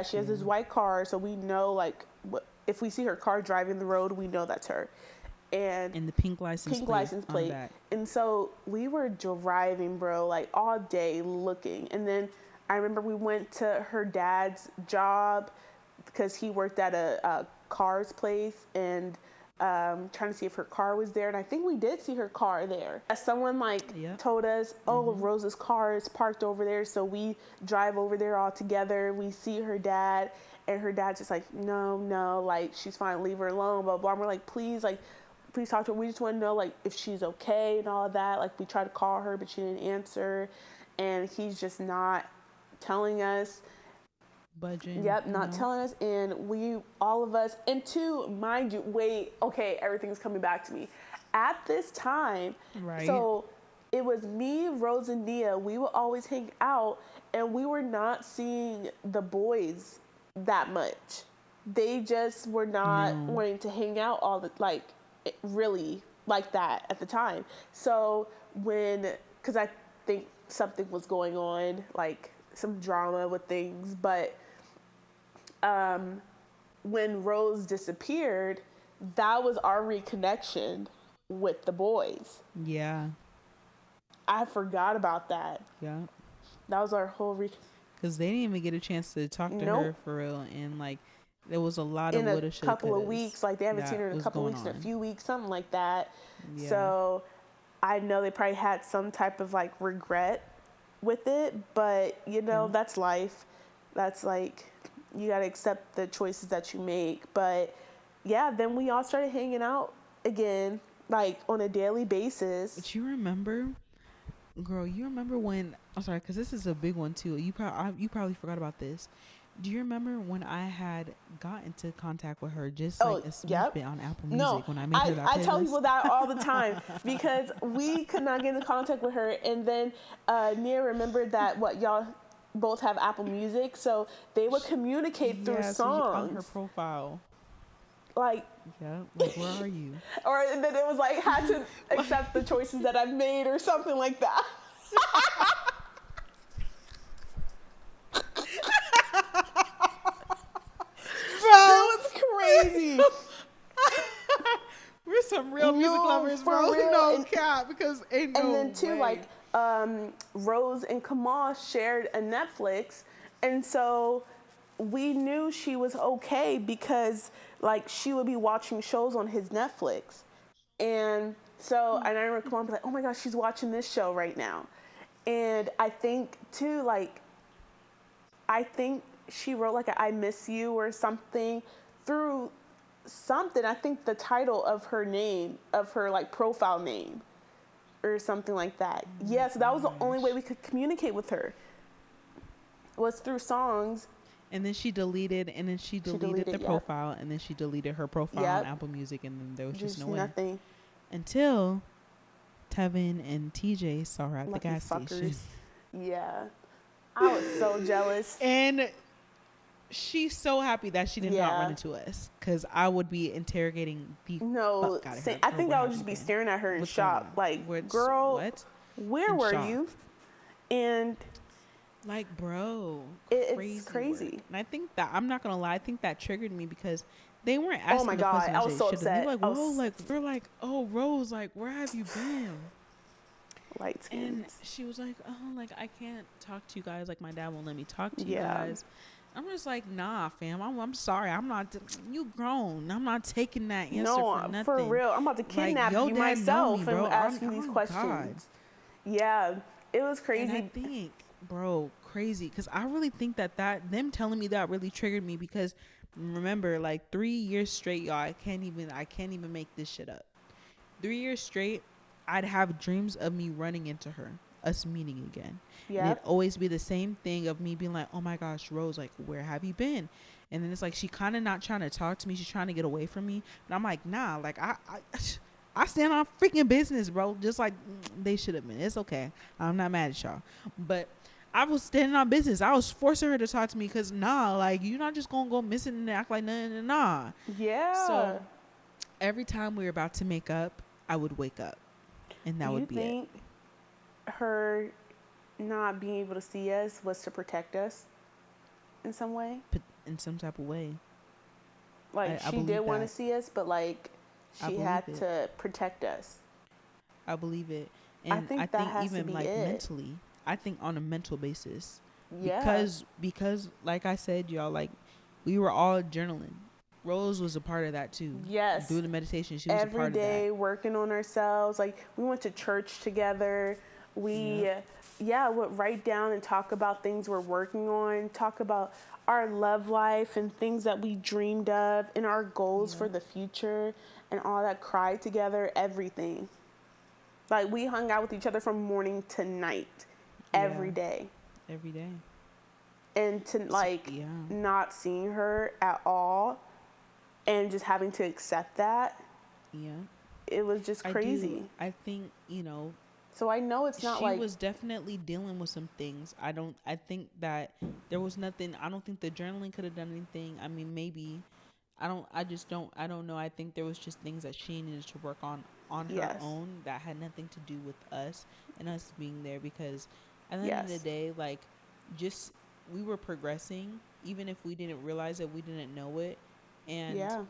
Speaker 2: she has this white car. So we know, like, if we see her car driving the road, we know that's her. And
Speaker 1: the pink license plate.
Speaker 2: And so we were driving, bro, like all day looking. And then I remember we went to her dad's job because he worked at a car's place. And trying to see if her car was there, and I think we did see her car there. Someone like told us, oh, Rose's car is parked over there, so we drive over there all together. We see her dad, and her dad's just like, no, like, she's fine, leave her alone, blah blah. And we're like, please talk to her. We just want to know like if she's okay and all of that. Like, we tried to call her, but she didn't answer, and he's just not telling us.
Speaker 1: Budging.
Speaker 2: Yep, not telling us. And all of us, and to mind you, wait, okay, everything's coming back to me. At this time,
Speaker 1: right.
Speaker 2: So it was me, Rose, and Nia. We would always hang out, and we were not seeing the boys that much. They just were not wanting to hang out really like that at the time. So because I think something was going on, like some drama with things, but when Rose disappeared, that was our reconnection with the boys.
Speaker 1: Yeah.
Speaker 2: I forgot about that.
Speaker 1: Yeah.
Speaker 2: That was our whole
Speaker 1: because they didn't even get a chance to talk to her for real, and like there was a lot of
Speaker 2: in a couple of weeks. Like, they haven't seen her in a couple of weeks, in a few weeks, something like that. Yeah. So I know they probably had some type of like regret with it, but that's life. That's like, you got to accept the choices that you make. But yeah, then we all started hanging out again, like on a daily basis.
Speaker 1: But you remember, girl, when, I'm sorry, because this is a big one too. You probably forgot about this. Do you remember when I had got into contact with her, just like a small bit on Apple Music, when I made her that playlist?
Speaker 2: I tell people that all the time because we could not get into contact with her, and then Nia remembered that y'all both have Apple Music, so they would communicate through songs.
Speaker 1: On her profile.
Speaker 2: Like,
Speaker 1: like, where are you?
Speaker 2: Or then it was like, had to accept the choices that I've made or something like that. That was crazy.
Speaker 1: We're some real music lovers, bro. No cap, because ain't no way.
Speaker 2: And then too, like, Rose and Kamal shared a Netflix, and so we knew she was okay because like she would be watching shows on his Netflix, and so and I remember Kamal be like, oh my gosh, she's watching this show right now, and I think too, like, I think she wrote like a I miss you or something through something. I think the title of her name, of her like profile name or something like that. Yeah, so that was the only way we could communicate with her, was through songs.
Speaker 1: And then she deleted the profile, and then she deleted her profile on Apple Music, and then there was just no nothing. Until Tevin and TJ saw her at the gas station.
Speaker 2: Yeah. I was so jealous.
Speaker 1: And she's so happy that she did not run into us, because I would be interrogating the fuck out of her.
Speaker 2: I think I would just be staring at her in shock. Like, girl, where were you? And
Speaker 1: like, bro,
Speaker 2: it's crazy.
Speaker 1: And I think that, I'm not gonna lie, I think that triggered me because they weren't asking.
Speaker 2: Oh my God, I was so upset.
Speaker 1: We're like, oh, Rose, like, where have you been?
Speaker 2: Light skins.
Speaker 1: And she was like, oh, like, I can't talk to you guys. Like, my dad won't let me talk to you guys. I'm just like, nah, fam. I'm sorry. I'm not. You grown. I'm not taking that answer for nothing.
Speaker 2: For real. I'm about to kidnap you myself and ask you these questions. God. Yeah, it was crazy.
Speaker 1: And I think, bro, crazy, because I really think that them telling me that really triggered me, because remember, like, 3 years straight, y'all. I can't even make this shit up. 3 years straight, I'd have dreams of me running into her, us meeting again. Yeah. And it'd always be the same thing of me being like, oh my gosh, Rose, like, where have you been? And then it's like, she kind of not trying to talk to me. She's trying to get away from me. And I'm like, nah, like, I stand on freaking business, bro. Just like they should have been. It's okay. I'm not mad at y'all. But I was standing on business. I was forcing her to talk to me, because nah, like, you're not just going to go missing and act like nothing. Nah.
Speaker 2: Yeah.
Speaker 1: So every time we were about to make up, I would wake up. And that would be it. You think
Speaker 2: her not being able to see us was to protect us in some way?
Speaker 1: In some type of way.
Speaker 2: Like, she did want to see us, but like, she had to protect us.
Speaker 1: I believe it. And I think even like mentally, I think on a mental basis. Yeah. Because like I said, y'all, like, we were all journaling. Rose was a part of that too.
Speaker 2: Yes.
Speaker 1: Through the meditation, she was a
Speaker 2: Every
Speaker 1: part of that.
Speaker 2: day working on ourselves. Like, we went to church together. We,
Speaker 1: Yep.
Speaker 2: yeah, would write down and talk about things we're working on, talk about our love life and things that we dreamed of and our goals for
Speaker 1: Yep.
Speaker 2: the future and all that. Cried together, everything. Like, we hung out with each other from morning to night
Speaker 1: Yeah.
Speaker 2: every day.
Speaker 1: Every day.
Speaker 2: And to,
Speaker 1: So,
Speaker 2: like,
Speaker 1: yeah.
Speaker 2: not seeing her at all and just having to accept that,
Speaker 1: Yeah.
Speaker 2: it was just
Speaker 1: I do.
Speaker 2: crazy.
Speaker 1: I think,
Speaker 2: So I know it's not
Speaker 1: she
Speaker 2: like,
Speaker 1: was definitely dealing with some things. I think that there was nothing. I don't think the journaling could have done anything. I mean, maybe. I don't know. I think there was just things that she needed to work on her
Speaker 2: yes,
Speaker 1: own that had nothing to do with us and us being there, because at the end of the
Speaker 2: yes,
Speaker 1: day, like, just we were progressing even if we didn't realize it, we didn't know it. And
Speaker 2: yeah,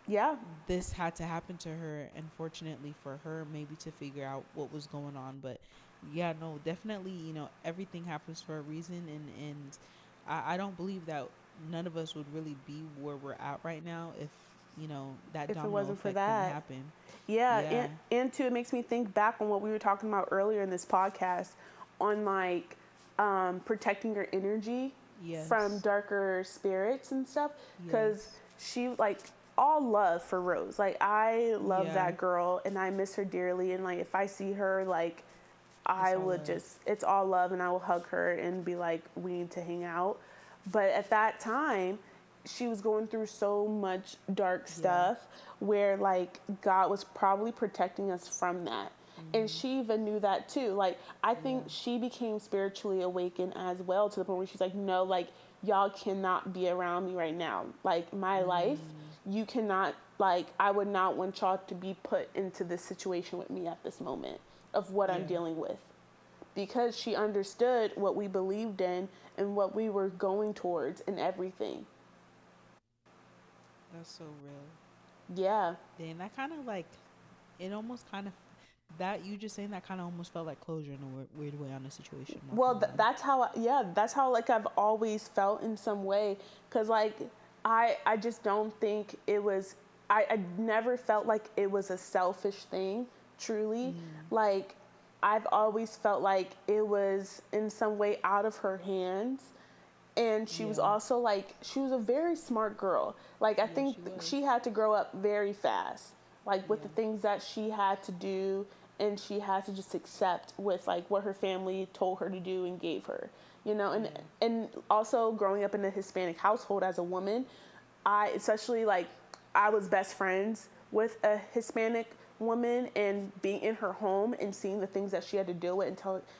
Speaker 2: yeah,
Speaker 1: this had to happen to her, unfortunately for her, maybe to figure out what was going on. But yeah, no, definitely, everything happens for a reason. And I don't believe that none of us would really be where we're at right now if that
Speaker 2: if it
Speaker 1: domino
Speaker 2: wasn't for
Speaker 1: effect didn't
Speaker 2: that.
Speaker 1: happen.
Speaker 2: Yeah,
Speaker 1: Yeah.
Speaker 2: and too, it makes me think back on what we were talking about earlier in this podcast on, like, protecting your energy from
Speaker 1: Yes.
Speaker 2: darker spirits and stuff. Because
Speaker 1: Yes.
Speaker 2: she, like, all love for Rose. Like, I love
Speaker 1: Yeah.
Speaker 2: that girl and I miss her dearly. And, like, if I see her, like,
Speaker 1: It's
Speaker 2: I
Speaker 1: all
Speaker 2: would
Speaker 1: love.
Speaker 2: just, it's all love, and I will hug her and be like, we need to hang out. But at that time, she was going through so much dark
Speaker 1: Yeah.
Speaker 2: stuff where, like, God was probably protecting us from that. And
Speaker 1: Mhm.
Speaker 2: she even knew that too. Like, I think
Speaker 1: Yeah.
Speaker 2: she became spiritually awakened as well, to the point where she's like, no, like, y'all cannot be around me right now. Like, my life,
Speaker 1: Mm.
Speaker 2: you cannot, like, I would not want y'all to be put into this situation with me at this moment of what I'm
Speaker 1: Yeah.
Speaker 2: dealing with, because she understood what we believed in and what we were going towards and everything.
Speaker 1: That's so real.
Speaker 2: Yeah.
Speaker 1: Then that kind of like, it almost kind of, that you just saying that kind of almost felt like closure in a weird way on the situation. I'm not
Speaker 2: Well,
Speaker 1: gonna lie.
Speaker 2: that's how, yeah, that's how, like, I've always felt in some way. Because, like, I just don't think it was, I never felt like it was a selfish thing, truly.
Speaker 1: Mm.
Speaker 2: Like, I've always felt like it was in some way out of her hands. And she was
Speaker 1: Yeah.
Speaker 2: also, like, she was a very smart girl. Like, I
Speaker 1: Yeah,
Speaker 2: think
Speaker 1: she was.
Speaker 2: she had to grow up very fast, like, with
Speaker 1: Yeah.
Speaker 2: the things that she had to do, and she had to just accept with, like, what her family told her to do and gave her, and
Speaker 1: Yeah.
Speaker 2: also growing up in a Hispanic household as a woman, I especially, like, I was best friends with a Hispanic woman, and being in her home and seeing the things that she had to deal with,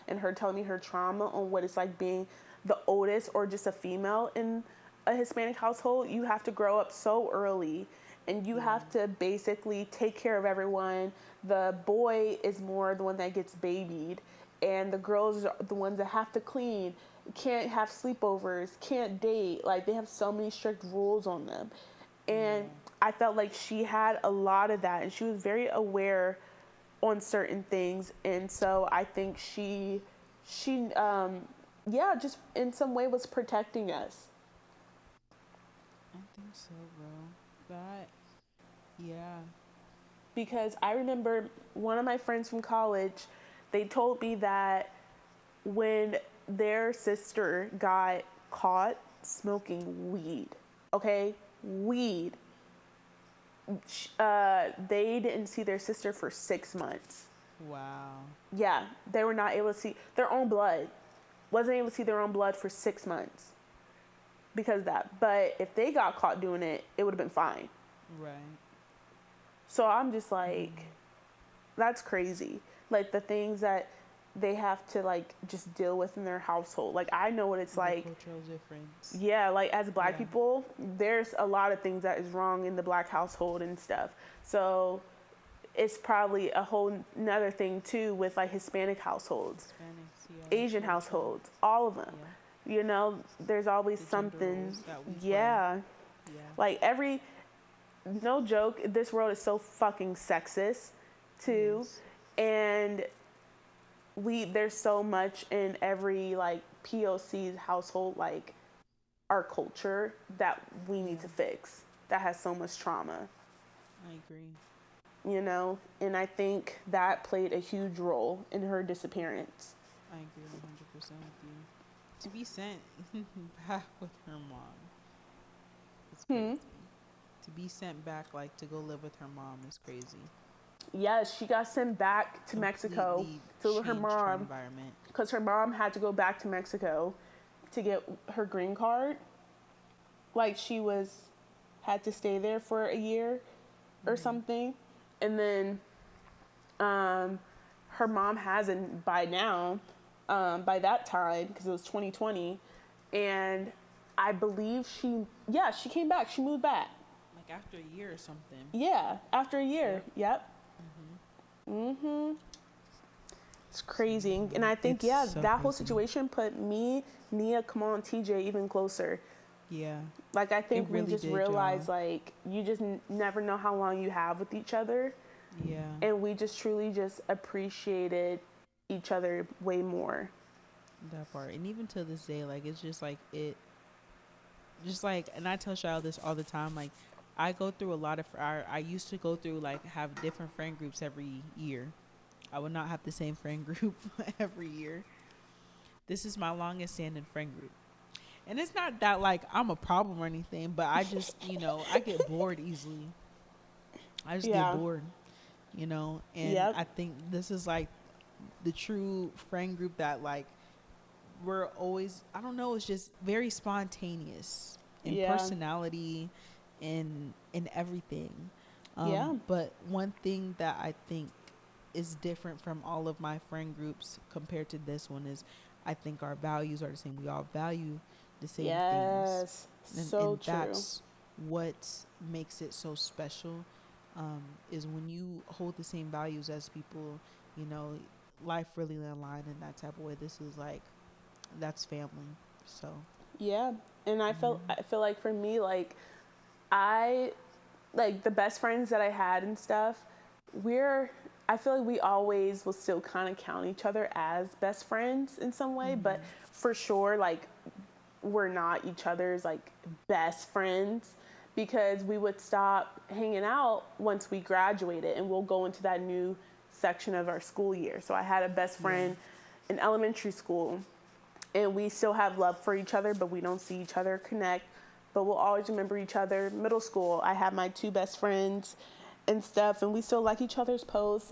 Speaker 2: and her telling me her trauma on what it's like being the oldest or just a female in a Hispanic household. You have to grow up so early, and you
Speaker 1: Yeah.
Speaker 2: have to basically take care of everyone. The boy is more the one that gets babied, and the girls are the ones that have to clean, can't have sleepovers, can't date. Like, they have so many strict rules on them. And
Speaker 1: Yeah.
Speaker 2: I felt like she had a lot of that, and she was very aware on certain things. And so I think she yeah, just in some way was protecting us.
Speaker 1: I think so, bro. That. Yeah.
Speaker 2: Because I remember one of my friends from college, they told me that when their sister got caught smoking weed, okay, weed, they didn't see their sister for 6 months.
Speaker 1: Wow.
Speaker 2: Yeah, they were not able to see their own blood. Wasn't able to see their own blood for 6 months because of that. But if they got caught doing it, it would have been fine.
Speaker 1: Right.
Speaker 2: So I'm just like,
Speaker 1: Mm.
Speaker 2: that's crazy. Like, the things that they have to, like, just deal with in their household. Like, I know what it's
Speaker 1: The
Speaker 2: like.
Speaker 1: cultural difference.
Speaker 2: Yeah, like, as black
Speaker 1: Yeah.
Speaker 2: people, there's a lot of things that is wrong in the black household and stuff. So it's probably a whole nother thing too with, like, Hispanic households,
Speaker 1: Hispanics. Yeah. That's
Speaker 2: Asian
Speaker 1: very true.
Speaker 2: households, all of them.
Speaker 1: Yeah.
Speaker 2: There's always
Speaker 1: The gender
Speaker 2: something.
Speaker 1: roles that we play.
Speaker 2: Yeah.
Speaker 1: Yeah.
Speaker 2: Like, no joke, this world is so fucking sexist
Speaker 1: It
Speaker 2: too.
Speaker 1: is.
Speaker 2: And there's so much in every, like, POC's household, like, our culture that we need
Speaker 1: Yeah,
Speaker 2: to fix, that has so much trauma,
Speaker 1: I agree.
Speaker 2: you know? And I think that played a huge role in her disappearance.
Speaker 1: I agree 100% with you. To be sent back with her mom is
Speaker 2: Hmm.
Speaker 1: crazy. To be sent back, like to go live with her mom, is crazy.
Speaker 2: Yes, she got sent back to Mexico
Speaker 1: Completely
Speaker 2: to her
Speaker 1: changed her
Speaker 2: mom
Speaker 1: environment.
Speaker 2: because her mom had to go back to Mexico to get her green card. Like she was had to stay there for a year or
Speaker 1: Mm-hmm.
Speaker 2: something, and then um, her mom hasn't by now, by that time because it was 2020, and I believe she came back. She moved back.
Speaker 1: Like after a year or something.
Speaker 2: Yeah, after a year.
Speaker 1: Yep.
Speaker 2: Yep.
Speaker 1: Mm-hmm.
Speaker 2: Mhm. It's
Speaker 1: So
Speaker 2: crazy, and
Speaker 1: yeah,
Speaker 2: I think
Speaker 1: it's
Speaker 2: yeah,
Speaker 1: so
Speaker 2: that whole
Speaker 1: crazy.
Speaker 2: situation put me, Nia, Kamal, and TJ even closer.
Speaker 1: Yeah,
Speaker 2: Like I
Speaker 1: it
Speaker 2: think we
Speaker 1: really
Speaker 2: just
Speaker 1: did,
Speaker 2: realized
Speaker 1: y'all.
Speaker 2: like you just never know how long you have with each other,
Speaker 1: Yeah,
Speaker 2: and we just truly just appreciated each other way more.
Speaker 1: that part. And even to this day, like it's just like it, just like, and I tell Shao this all the time. Like I go through a lot of. I used to go through like have different friend groups every year. I would not have the same friend group every year. This is my longest standing friend group. And it's not that like I'm a problem or anything, but I just, I get bored easily. I just get
Speaker 2: Yeah.
Speaker 1: bored, and
Speaker 2: Yep.
Speaker 1: I think this is like the true friend group that like we're always, I don't know, it's just very spontaneous in
Speaker 2: Yeah.
Speaker 1: personality in everything.
Speaker 2: Yeah.
Speaker 1: But one thing that I think is different from all of my friend groups compared to this one is I think our values are the same. We all value the same things.
Speaker 2: Yes.
Speaker 1: And
Speaker 2: So
Speaker 1: and
Speaker 2: true.
Speaker 1: that's what makes it so special, is when you hold the same values as people, you know, life really aligned in that type of way. This is like that's family. So
Speaker 2: Yeah. And
Speaker 1: yeah.
Speaker 2: I feel like for me like I like the best friends that I had and stuff, we're I feel like we always will still kind of count each other as best friends in some way, but
Speaker 1: Mm-hmm.
Speaker 2: for sure like we're not each other's like best friends because we would stop hanging out once we graduated and we'll go into that new section of our school year. So I had a best
Speaker 1: Yeah.
Speaker 2: friend in elementary school and we still have love for each other, but we don't see each other connect. But we'll always remember each other. Middle school, I have my two best friends and stuff, and we still like each other's posts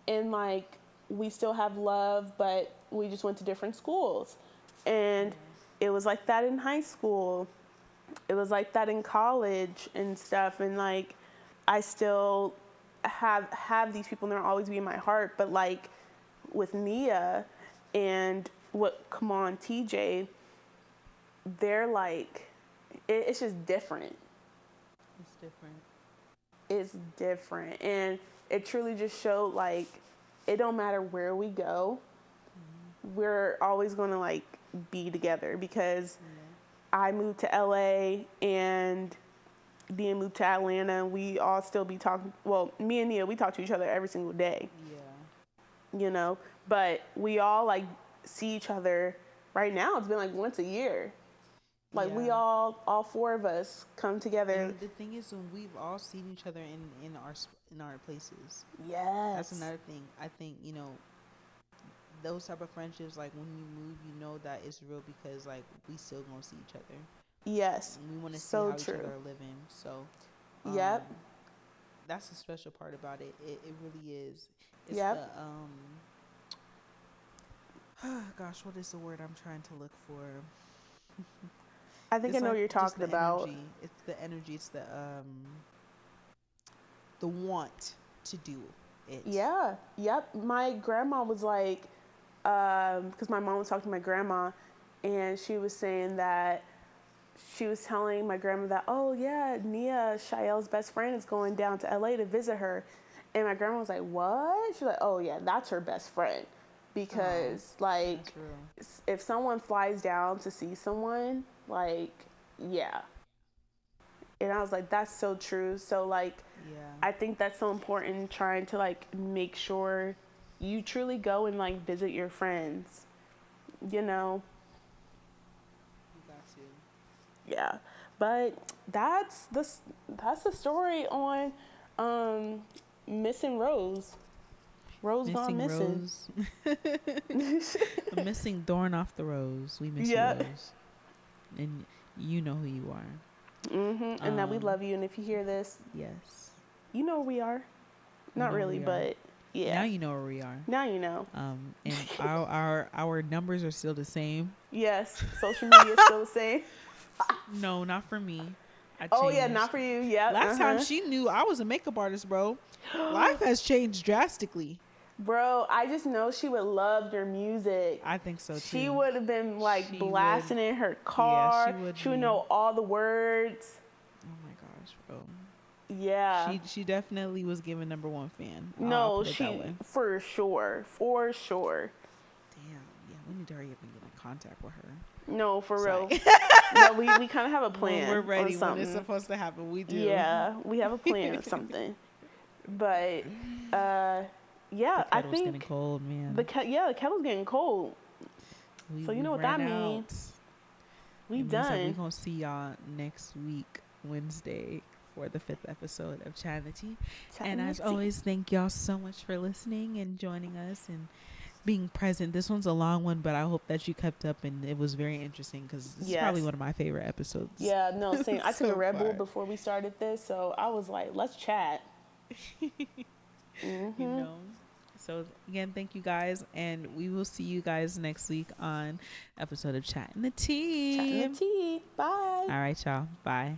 Speaker 2: and like we still have love, but we just went to different schools. And
Speaker 1: Yeah.
Speaker 2: it was like that in high school. It was like that in college and stuff. And like I still have these people and they'll always be in my heart. But like with Nia and what come on TJ, they're like it's just different.
Speaker 1: It's different.
Speaker 2: It's different. And it truly just showed like it don't matter where we go,
Speaker 1: Mm-hmm.
Speaker 2: we're always gonna like be together because
Speaker 1: Yeah.
Speaker 2: I moved to LA and Nia moved to Atlanta and we all still be talking well, me and Nia we talk to each other every single day,
Speaker 1: Yeah.
Speaker 2: you know. But we all like see each other right now. It's been like once a year. Like we
Speaker 1: Yeah.
Speaker 2: all four of us come together.
Speaker 1: And the thing is, when we've all seen each other in our places, that's
Speaker 2: Yes.
Speaker 1: another thing. I think those type of friendships, like when you move, that it's real because like we still gonna see each other.
Speaker 2: Yes.
Speaker 1: And we want to see
Speaker 2: So
Speaker 1: how each other
Speaker 2: true.
Speaker 1: are living. So,
Speaker 2: Yep.
Speaker 1: um, that's the special part about it. It really is. It's
Speaker 2: Yep.
Speaker 1: the gosh, what is the word I'm trying to look for?
Speaker 2: I think I
Speaker 1: It's
Speaker 2: know
Speaker 1: like
Speaker 2: what you're
Speaker 1: just
Speaker 2: talking
Speaker 1: the
Speaker 2: about.
Speaker 1: energy. It's the energy. It's the want to do it.
Speaker 2: Yeah. Yep. My grandma was like, because my mom was talking to my grandma, and she was saying that she was telling my grandma that, oh yeah, Nia, Shael's best friend, is going down to LA to visit her, and my grandma was like, what? She's like, oh yeah, that's her best friend,
Speaker 1: Oh,
Speaker 2: because like,
Speaker 1: that's real.
Speaker 2: if someone flies down to see someone, like, yeah, and I was like, that's so true. So like,
Speaker 1: Yeah,
Speaker 2: I think that's so important trying to like make sure you truly go and like visit your friends, you know.
Speaker 1: you got to.
Speaker 2: Yeah, but that's the story on missing Rose. Rose gone missing.
Speaker 1: Rose. A missing thorn off the rose. We miss you, Rose. And you know who you are.
Speaker 2: And that we love you. And if you hear this,
Speaker 1: yes,
Speaker 2: you know where we are. Not really, but yeah.
Speaker 1: Now you know where we are.
Speaker 2: Now you know.
Speaker 1: And our numbers are still the same.
Speaker 2: Yes, social media is still the same.
Speaker 1: No, not for me.
Speaker 2: Oh yeah, not for you. Yeah.
Speaker 1: Last time she knew I was a makeup artist, bro. Life has changed drastically.
Speaker 2: Bro, I just know she would love your music.
Speaker 1: I think so too.
Speaker 2: She would have been like blasting in her car. Yeah, she would know all the words.
Speaker 1: Oh my gosh, bro.
Speaker 2: Yeah.
Speaker 1: She definitely was given #1 fan.
Speaker 2: No, she for sure. For sure.
Speaker 1: Damn. Yeah, we need to hurry up and get in contact with her.
Speaker 2: No, for real. No, we kind of have a plan.
Speaker 1: When we're ready when it's supposed to happen. We do.
Speaker 2: Yeah, we have a plan of something. But yeah, I think
Speaker 1: getting cold, man.
Speaker 2: The kettle's getting cold. So you know what that means. We done.
Speaker 1: We're gonna see y'all next week, Wednesday, for the 5th episode of Chanity. And as always, thank y'all so much for listening and joining us and being present. This one's a long one, but I hope that you kept up and it was very interesting because it's probably one of my favorite episodes.
Speaker 2: Yeah, no, same. I took a Red Bull before we started this, so I was like, let's chat.
Speaker 1: You know. So again, thank you guys, and we will see you guys next week on episode of Chatting the Tea.
Speaker 2: Chatting the Tea. Bye.
Speaker 1: All right, y'all. Bye.